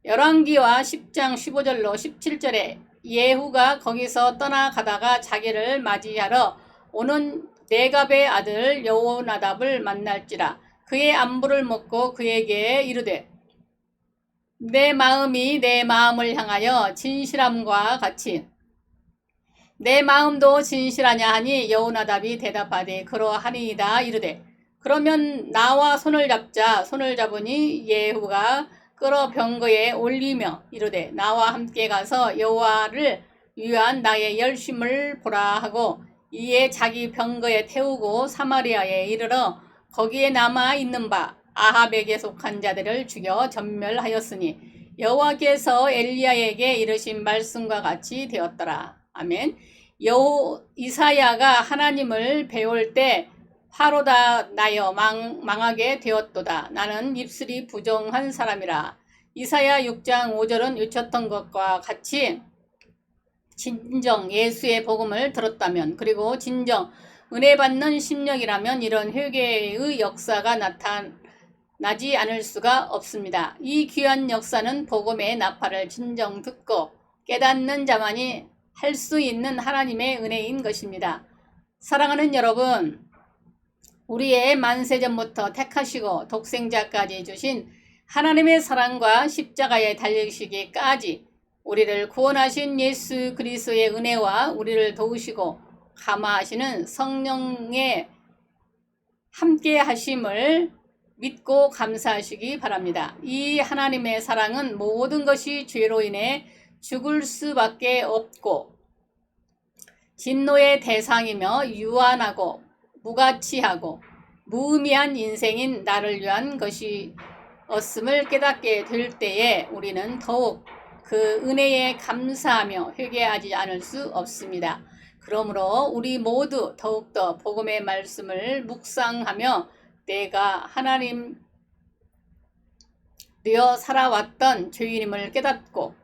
열왕기와 10장 15절로 17절에 예후가 거기서 떠나가다가 자기를 맞이하러 오는 레갑의 아들 여호나답을 만날지라. 그의 안부를 묻고 그에게 이르되 내 마음이 내 마음을 향하여 진실함과 같이 내 마음도 진실하냐 하니 여호나답이 대답하되 그러하니이다 이르되 그러면 나와 손을 잡자. 손을 잡으니 예후가 끌어 병거에 올리며 이르되 나와 함께 가서 여호와를 위한 나의 열심을 보라 하고 이에 자기 병거에 태우고 사마리아에 이르러 거기에 남아 있는 바 아합에게 속한 자들을 죽여 전멸하였으니 여호와께서 엘리야에게 이르신 말씀과 같이 되었더라. 아멘. 이사야가 하나님을 배울 때 화로다 나여 망하게 되었도다. 나는 입술이 부정한 사람이라. 이사야 6장 5절은 외쳤던 것과 같이 진정 예수의 복음을 들었다면, 그리고 진정 은혜 받는 심령이라면 이런 회개의 역사가 나타나지 않을 수가 없습니다. 이 귀한 역사는 복음의 나팔을 진정 듣고 깨닫는 자만이 할 수 있는 하나님의 은혜인 것입니다. 사랑하는 여러분, 우리의 만세전부터 택하시고 독생자까지 주신 하나님의 사랑과 십자가에 달리시기까지 우리를 구원하신 예수 그리스도의 은혜와 우리를 도우시고 감화하시는 성령의 함께 하심을 믿고 감사하시기 바랍니다. 이 하나님의 사랑은 모든 것이 죄로 인해 죽을 수밖에 없고 진노의 대상이며 유한하고 무가치하고 무의미한 인생인 나를 위한 것이었음을 깨닫게 될 때에 우리는 더욱 그 은혜에 감사하며 회개하지 않을 수 없습니다. 그러므로 우리 모두 더욱더 복음의 말씀을 묵상하며 내가 하나님 되어 살아왔던 죄인임을 깨닫고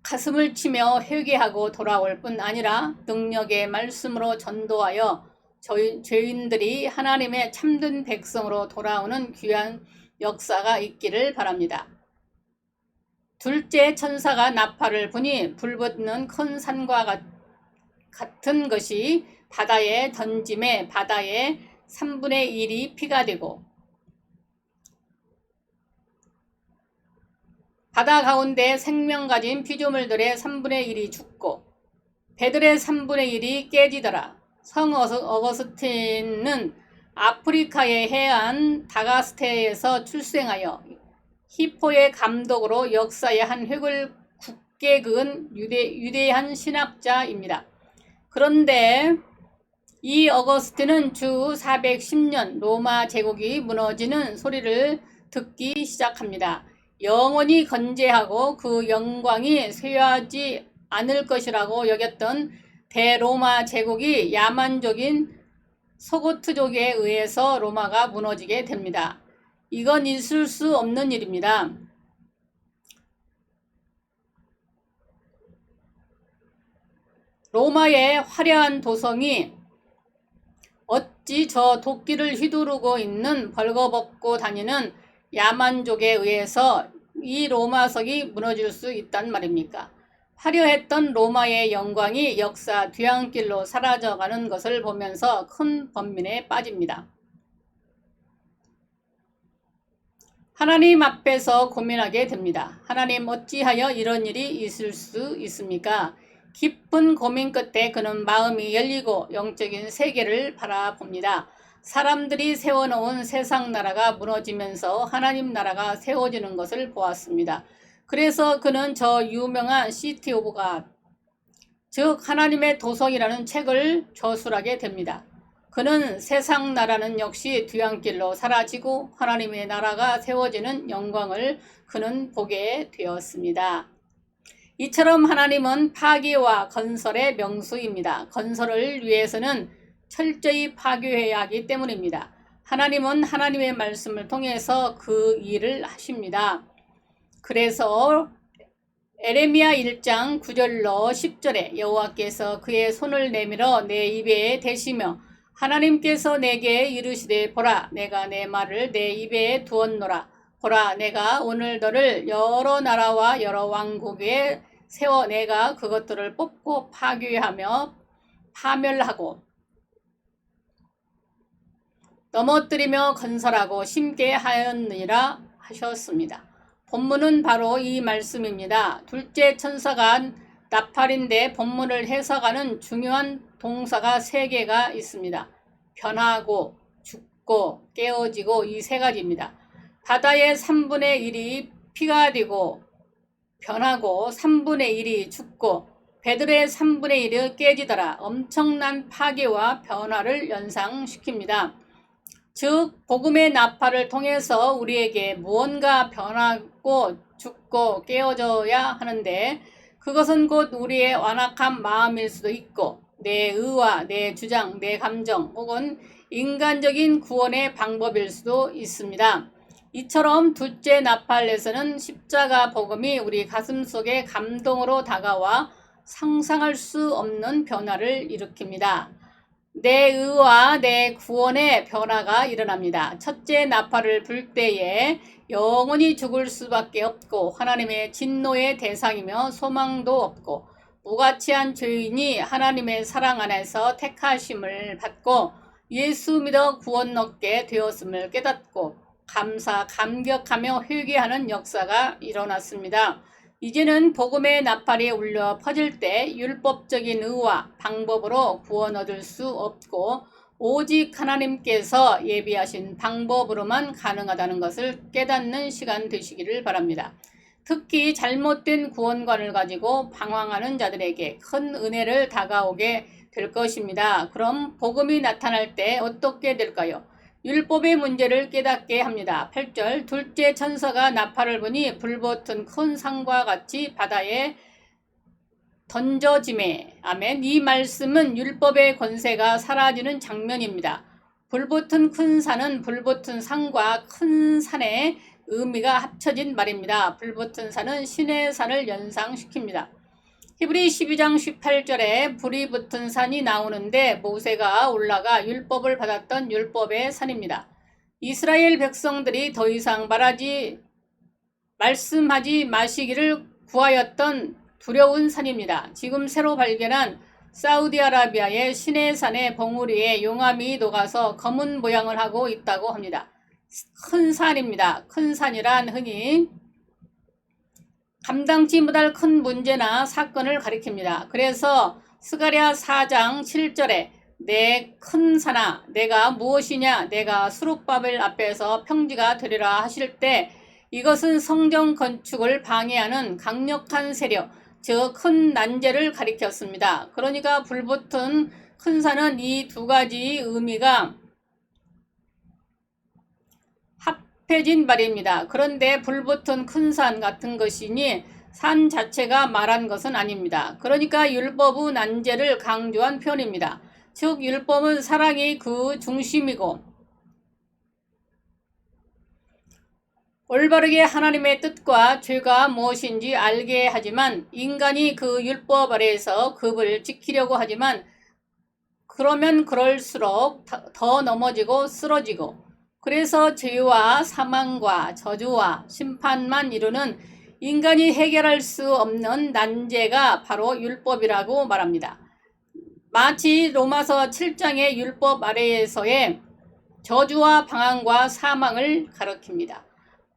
가슴을 치며 회개하고 돌아올 뿐 아니라 능력의 말씀으로 전도하여 죄인들이 하나님의 참된 백성으로 돌아오는 귀한 역사가 있기를 바랍니다. 둘째 천사가 나팔을 부니 불붙는 큰 산과 같은 것이 바다에 던짐에 바다의 3분의 1이 피가 되고 바다 가운데 생명 가진 피조물들의 3분의 1이 죽고 배들의 3분의 1이 깨지더라. 성 어거스틴은 아프리카의 해안 다가스테에서 출생하여 히포의 감독으로 역사의 한 획을 굳게 그은 유대한 신학자입니다. 그런데 이 어거스틴은 주 410년 로마 제국이 무너지는 소리를 듣기 시작합니다. 영원히 건재하고 그 영광이 쇠하지 않을 것이라고 여겼던 대로마 제국이 야만족인 소고트족에 의해서 로마가 무너지게 됩니다. 이건 있을 수 없는 일입니다. 로마의 화려한 도성이 어찌 저 도끼를 휘두르고 있는 벌거벗고 다니는 야만족에 의해서 이 로마석이 무너질 수 있단 말입니까? 화려했던 로마의 영광이 역사 뒤안길로 사라져가는 것을 보면서 큰 번민에 빠집니다. 하나님 앞에서 고민하게 됩니다. 하나님, 어찌하여 이런 일이 있을 수 있습니까? 깊은 고민 끝에 그는 마음이 열리고 영적인 세계를 바라봅니다. 사람들이 세워놓은 세상 나라가 무너지면서 하나님 나라가 세워지는 것을 보았습니다. 그래서 그는 저 유명한 시티 오브 갓, 즉 하나님의 도성이라는 책을 저술하게 됩니다. 그는 세상 나라는 역시 뒤안길로 사라지고 하나님의 나라가 세워지는 영광을 그는 보게 되었습니다. 이처럼 하나님은 파괴와 건설의 명수입니다. 건설을 위해서는 철저히 파괴해야 하기 때문입니다. 하나님은 하나님의 말씀을 통해서 그 일을 하십니다. 그래서 에레미야 1장 9절로 10절에 여호와께서 그의 손을 내밀어 내 입에 대시며 하나님께서 내게 이르시되 보라, 내가 내 말을 내 입에 두었노라. 보라, 내가 오늘 너를 여러 나라와 여러 왕국에 세워 내가 그것들을 뽑고 파괴하며 파멸하고 넘어뜨리며 건설하고 심게 하였느니라 하셨습니다. 본문은 바로 이 말씀입니다. 둘째 천사가 나팔인데 본문을 해석하는 중요한 동사가 3개가 있습니다. 변하고, 죽고, 깨어지고 이 3가지입니다. 바다의 3분의 1이 피가 되고 변하고 3분의 1이 죽고 배들의 3분의 1이 깨지더라. 엄청난 파괴와 변화를 연상시킵니다. 즉 복음의 나팔을 통해서 우리에게 무언가 변하고 죽고 깨어져야 하는데 그것은 곧 우리의 완악한 마음일 수도 있고 내 의와 내 주장, 내 감정 혹은 인간적인 구원의 방법일 수도 있습니다. 이처럼 둘째 나팔에서는 십자가 복음이 우리 가슴속에 감동으로 다가와 상상할 수 없는 변화를 일으킵니다. 내 의와 내 구원의 변화가 일어납니다. 첫째 나팔을 불 때에 영원히 죽을 수밖에 없고 하나님의 진노의 대상이며 소망도 없고 무가치한 죄인이 하나님의 사랑 안에서 택하심을 받고 예수 믿어 구원 얻게 되었음을 깨닫고 감격하며 회개하는 역사가 일어났습니다. 이제는 복음의 나팔이 울려 퍼질 때 율법적인 의와 방법으로 구원 얻을 수 없고 오직 하나님께서 예비하신 방법으로만 가능하다는 것을 깨닫는 시간 되시기를 바랍니다. 특히 잘못된 구원관을 가지고 방황하는 자들에게 큰 은혜를 다가오게 될 것입니다. 그럼 복음이 나타날 때 어떻게 될까요? 율법의 문제를 깨닫게 합니다. 8절 둘째 천사가 나팔을 부니 불붙은 큰 산과 같이 바다에 던져지매. 아멘. 이 말씀은 율법의 권세가 사라지는 장면입니다. 불붙은 큰 산은 불붙은 산과 큰 산의 의미가 합쳐진 말입니다. 불붙은 산은 신의 산을 연상시킵니다. 히브리 12장 18절에 불이 붙은 산이 나오는데 모세가 올라가 율법을 받았던 율법의 산입니다. 이스라엘 백성들이 더 이상 말씀하지 마시기를 구하였던 두려운 산입니다. 지금 새로 발견한 사우디아라비아의 시내산의 봉우리에 용암이 녹아서 검은 모양을 하고 있다고 합니다. 큰 산입니다. 큰 산이란 흔히 감당치 못할 큰 문제나 사건을 가리킵니다. 그래서 스가랴 4장 7절에 내 큰 산아 내가 무엇이냐 내가 수룹바벨 앞에서 평지가 되리라 하실 때 이것은 성전 건축을 방해하는 강력한 세력 즉 큰 난제를 가리켰습니다. 그러니까 불붙은 큰 산은 이 2가지 의미가 습해진 말입니다. 그런데 불붙은 큰 산 같은 것이니 산 자체가 말한 것은 아닙니다. 그러니까 율법의 난제를 강조한 표현입니다. 즉 율법은 사랑이 그 중심이고 올바르게 하나님의 뜻과 죄가 무엇인지 알게 하지만 인간이 그 율법 아래에서 급을 지키려고 하지만 그러면 그럴수록 더 넘어지고 쓰러지고 그래서 죄와 사망과 저주와 심판만 이루는 인간이 해결할 수 없는 난제가 바로 율법이라고 말합니다. 마치 로마서 7장의 율법 아래에서의 저주와 방황과 사망을 가리킵니다.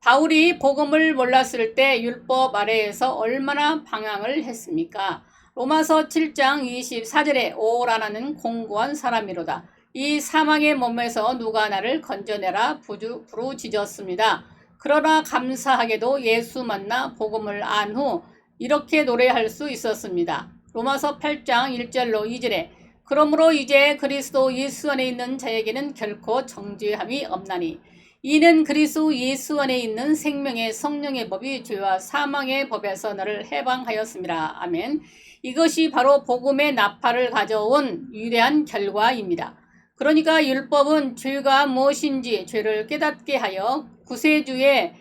바울이 복음을 몰랐을 때 율법 아래에서 얼마나 방황을 했습니까? 로마서 7장 24절에 오라나는 공고한 사람이로다. 이 사망의 몸에서 누가 나를 건져내라 부르짖었습니다. 그러나 감사하게도 예수 만나 복음을 안 후 이렇게 노래할 수 있었습니다. 로마서 8장 1절로 2절에 그러므로 이제 그리스도 예수 안에 있는 자에게는 결코 정죄함이 없나니 이는 그리스도 예수 안에 있는 생명의 성령의 법이 죄와 사망의 법에서 너를 해방하였습니다. 아멘. 이것이 바로 복음의 나팔을 가져온 위대한 결과입니다. 그러니까 율법은 죄가 무엇인지 죄를 깨닫게 하여 구세주의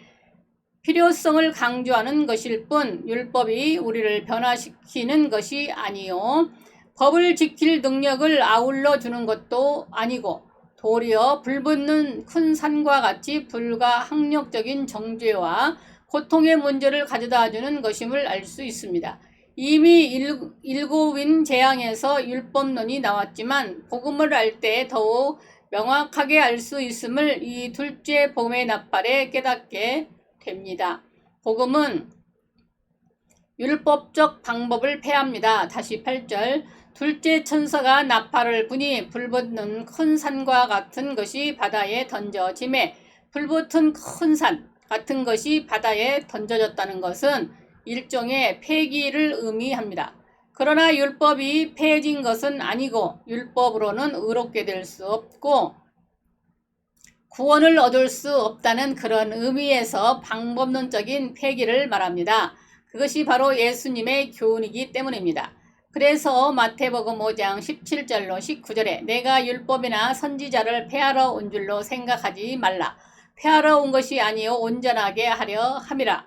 필요성을 강조하는 것일 뿐 율법이 우리를 변화시키는 것이 아니요 법을 지킬 능력을 아울러 주는 것도 아니고 도리어 불붙는 큰 산과 같이 불가항력적인 정죄와 고통의 문제를 가져다 주는 것임을 알 수 있습니다. 이미 일곱인 재앙에서 율법론이 나왔지만 복음을 알 때 더욱 명확하게 알 수 있음을 이 둘째 복음의 나팔에 깨닫게 됩니다. 복음은 율법적 방법을 폐합니다. 다시 8절 둘째 천사가 나팔을 부니 불붙는 큰 산과 같은 것이 바다에 던져짐에 불붙은 큰 산 같은 것이 바다에 던져졌다는 것은 일종의 폐기를 의미합니다. 그러나 율법이 폐해진 것은 아니고 율법으로는 의롭게 될 수 없고 구원을 얻을 수 없다는 그런 의미에서 방법론적인 폐기를 말합니다. 그것이 바로 예수님의 교훈이기 때문입니다. 그래서 마태복음 5장 17절로 19절에 내가 율법이나 선지자를 폐하러 온 줄로 생각하지 말라. 폐하러 온 것이 아니요 온전하게 하려 함이라.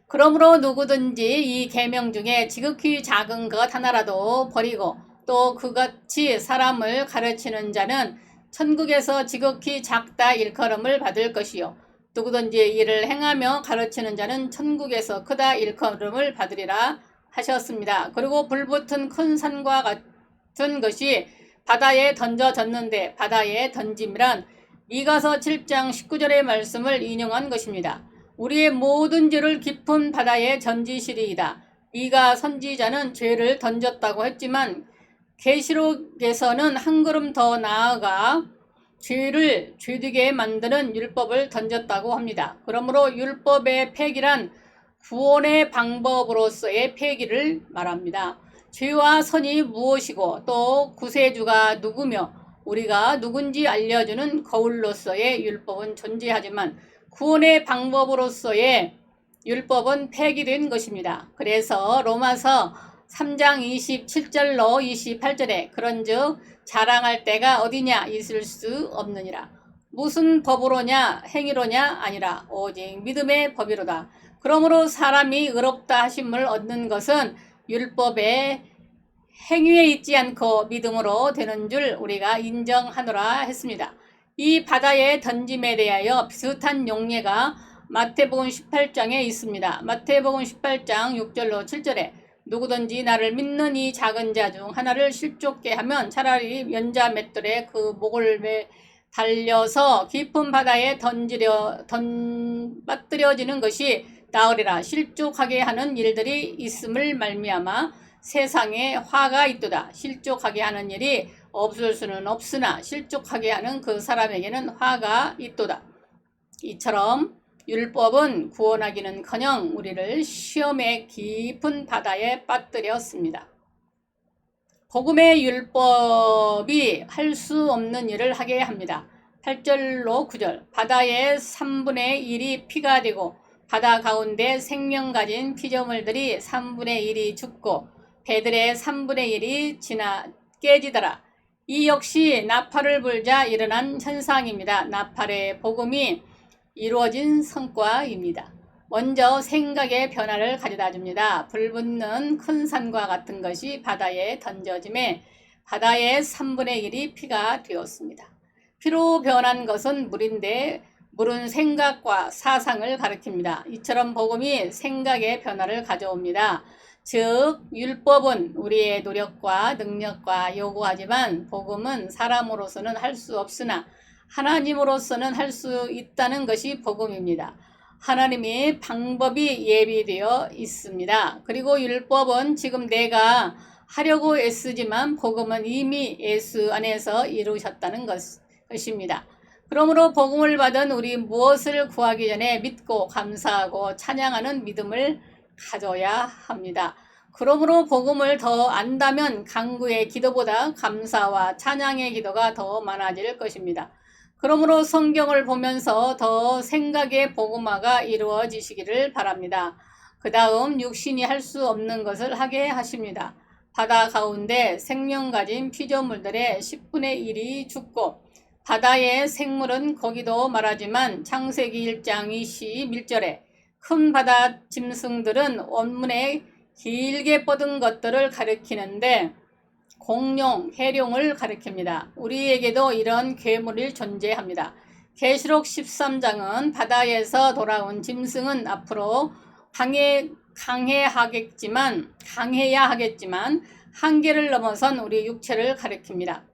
그러므로 누구든지 이 계명 중에 지극히 작은 것 하나라도 버리고 또 그같이 사람을 가르치는 자는 천국에서 지극히 작다 일컬음을 받을 것이요 누구든지 이를 행하며 가르치는 자는 천국에서 크다 일컬음을 받으리라 하셨습니다. 그리고 불붙은 큰 산과 같은 것이 바다에 던져졌는데 바다에 던짐이란 미가서 7장 19절의 말씀을 인용한 것입니다. 우리의 모든 죄를 깊은 바다에 던지시리이다. 미가 선지자는 죄를 던졌다고 했지만 계시록에서는 한 걸음 더 나아가 죄를 죄되게 만드는 율법을 던졌다고 합니다. 그러므로 율법의 폐기란 구원의 방법으로서의 폐기를 말합니다. 죄와 선이 무엇이고 또 구세주가 누구며 우리가 누군지 알려주는 거울로서의 율법은 존재하지만 구원의 방법으로서의 율법은 폐기된 것입니다. 그래서 로마서 3장 27절로 28절에 그런즉 자랑할 때가 어디냐 있을 수 없느니라. 무슨 법으로냐 행위로냐 아니라 오직 믿음의 법이로다. 그러므로 사람이 의롭다 하심을 얻는 것은 율법의 행위에 있지 않고 믿음으로 되는 줄 우리가 인정하노라 했습니다. 이 바다의 던짐에 대하여 비슷한 용례가 마태복음 18장에 있습니다. 마태복음 18장 6절로 7절에 누구든지 나를 믿는 이 작은 자 중 하나를 실족게 하면 차라리 연자 맷돌에 그 목을 달려서 깊은 바다에 빠뜨려지는 것이 나으리라. 실족하게 하는 일들이 있음을 말미암아 세상에 화가 있도다. 실족하게 하는 일이 없을 수는 없으나 실족하게 하는 그 사람에게는 화가 있도다. 이처럼 율법은 구원하기는커녕 우리를 시험의 깊은 바다에 빠뜨렸습니다. 복음의 율법이 할 수 없는 일을 하게 합니다. 8절로 9절. 바다의 3분의 1이 피가 되고 바다 가운데 생명 가진 피조물들이 3분의 1이 죽고 배들의 3분의 1이 깨지더라. 이 역시 나팔을 불자 일어난 현상입니다. 나팔의 복음이 이루어진 성과입니다. 먼저 생각의 변화를 가져다 줍니다. 불붙는 큰 산과 같은 것이 바다에 던져짐에 바다의 3분의 1이 피가 되었습니다. 피로 변한 것은 물인데 물은 생각과 사상을 가리킵니다. 이처럼 복음이 생각의 변화를 가져옵니다. 즉 율법은 우리의 노력과 능력과 요구하지만 복음은 사람으로서는 할 수 없으나 하나님으로서는 할 수 있다는 것이 복음입니다. 하나님이 방법이 예비되어 있습니다. 그리고 율법은 지금 내가 하려고 애쓰지만 복음은 이미 예수 안에서 이루셨다는 것입니다. 그러므로 복음을 받은 우리 무엇을 구하기 전에 믿고 감사하고 찬양하는 믿음을 가져야 합니다. 그러므로 복음을 더 안다면 간구의 기도보다 감사와 찬양의 기도가 더 많아질 것입니다. 그러므로 성경을 보면서 더 생각의 복음화가 이루어지시기를 바랍니다. 그 다음 육신이 할 수 없는 것을 하게 하십니다. 바다 가운데 생명 가진 피조물들의 10분의 1이 죽고 바다의 생물은 거기도 말하지만 창세기 1장 21절에 큰 바다 짐승들은 원문에 길게 뻗은 것들을 가리키는데 공룡, 해룡을 가리킵니다. 우리에게도 이런 괴물이 존재합니다. 계시록 13장은 바다에서 돌아온 짐승은 앞으로 강해야 하겠지만 한계를 넘어선 우리 육체를 가리킵니다.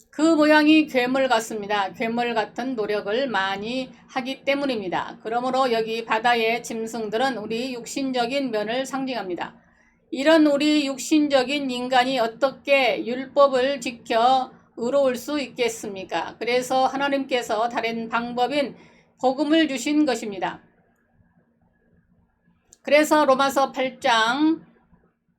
그 모양이 괴물 같습니다. 괴물 같은 노력을 많이 하기 때문입니다. 그러므로 여기 바다의 짐승들은 우리 육신적인 면을 상징합니다. 이런 우리 육신적인 인간이 어떻게 율법을 지켜 의로울 수 있겠습니까? 그래서 하나님께서 다른 방법인 복음을 주신 것입니다. 그래서 로마서 8장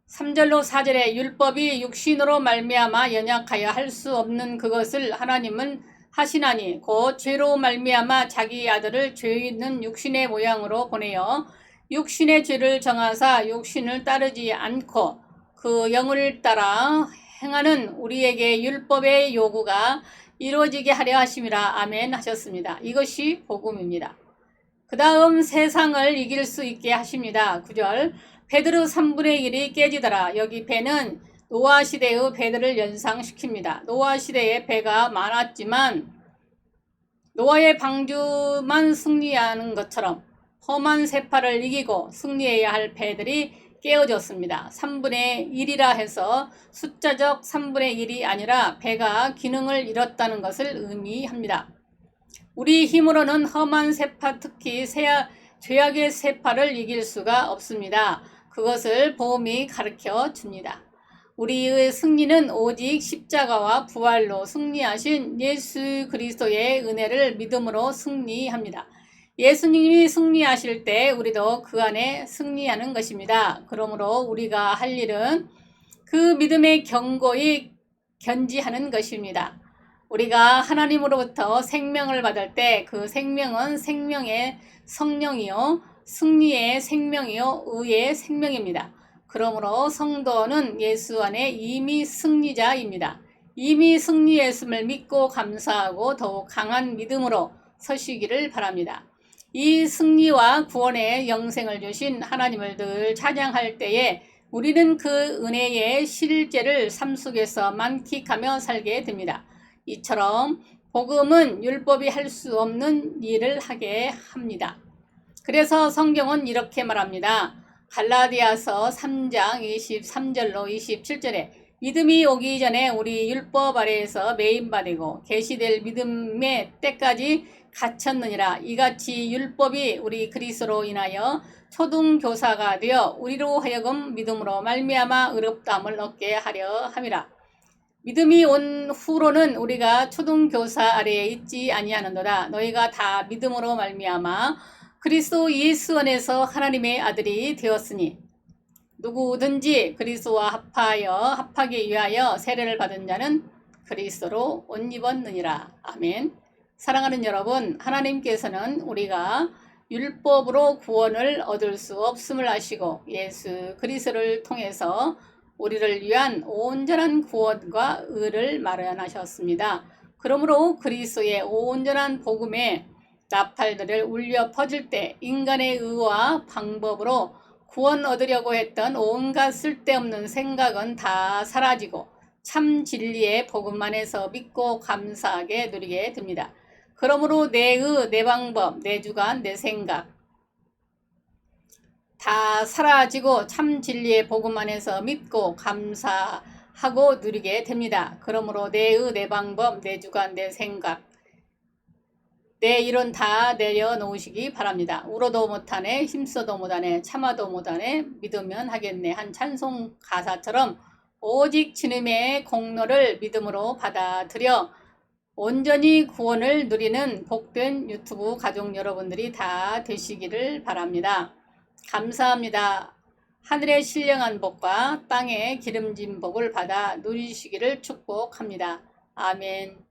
3절로 4절에 율법이 육신으로 말미암아 연약하여 할 수 없는 그것을 하나님은 하시나니 곧 죄로 말미암아 자기 아들을 죄 있는 육신의 모양으로 보내어 육신의 죄를 정하사 육신을 따르지 않고 그 영을 따라 행하는 우리에게 율법의 요구가 이루어지게 하려 하심이라. 아멘 하셨습니다. 이것이 복음입니다. 그 다음 세상을 이길 수 있게 하십니다. 9절. 배들의 3분의 1이 깨지더라. 여기 배는 노아 시대의 배들을 연상시킵니다. 노아 시대에 배가 많았지만 노아의 방주만 승리하는 것처럼 험한 세파를 이기고 승리해야 할 배들이 깨어졌습니다. 3분의 1이라 해서 숫자적 3분의 1이 아니라 배가 기능을 잃었다는 것을 의미합니다. 우리 힘으로는 험한 세파, 특히 죄악의 세파를 이길 수가 없습니다. 그것을 복음이 가르쳐 줍니다. 우리의 승리는 오직 십자가와 부활로 승리하신 예수 그리스도의 은혜를 믿음으로 승리합니다. 예수님이 승리하실 때 우리도 그 안에 승리하는 것입니다. 그러므로 우리가 할 일은 그 믿음의 견고히 견지하는 것입니다. 우리가 하나님으로부터 생명을 받을 때 그 생명은 생명의 성령이요 승리의 생명이요 의의 생명입니다. 그러므로 성도는 예수 안에 이미 승리자입니다. 이미 승리했음을 믿고 감사하고 더욱 강한 믿음으로 서시기를 바랍니다. 이 승리와 구원의 영생을 주신 하나님을 늘 찬양할 때에 우리는 그 은혜의 실제를 삶 속에서 만끽하며 살게 됩니다. 이처럼 복음은 율법이 할 수 없는 일을 하게 합니다. 그래서 성경은 이렇게 말합니다. 갈라디아서 3장 23절로 27절에 믿음이 오기 전에 우리 율법 아래에서 매인받고 계시될 믿음의 때까지 갇혔느니라. 이같이 율법이 우리 그리스도로 인하여 초등교사가 되어 우리로 하여금 믿음으로 말미암아 의롭다함을 얻게 하려 함이라. 믿음이 온 후로는 우리가 초등교사 아래에 있지 아니하는도다. 너희가 다 믿음으로 말미암아 그리스도 예수 안에서 하나님의 아들이 되었으니 누구든지 그리스도와 합하기 위하여 세례를 받은 자는 그리스도로 옷 입었느니라. 아멘. 사랑하는 여러분, 하나님께서는 우리가 율법으로 구원을 얻을 수 없음을 아시고 예수 그리스도를 통해서 우리를 위한 온전한 구원과 의를 마련하셨습니다. 그러므로 그리스도의 온전한 복음의 나팔들을 울려 퍼질 때 인간의 의와 방법으로 구원 얻으려고 했던 온갖 쓸데없는 생각은 다 사라지고 참 진리의 복음 안에서 믿고 감사하게 누리게 됩니다. 그러므로 내 의, 내 방법, 내 주관, 내 생각 다 사라지고 참 진리의 복음 안에서 믿고 감사하고 누리게 됩니다. 그러므로 내 의, 내 방법, 내 주관, 내 생각 내 일은 다 내려놓으시기 바랍니다. 울어도 못하네, 힘써도 못하네, 참아도 못하네, 믿으면 하겠네 한 찬송 가사처럼 오직 주님의 공로를 믿음으로 받아들여 온전히 구원을 누리는 복된 유튜브 가족 여러분들이 다 되시기를 바랍니다. 감사합니다. 하늘의 신령한 복과 땅의 기름진 복을 받아 누리시기를 축복합니다. 아멘.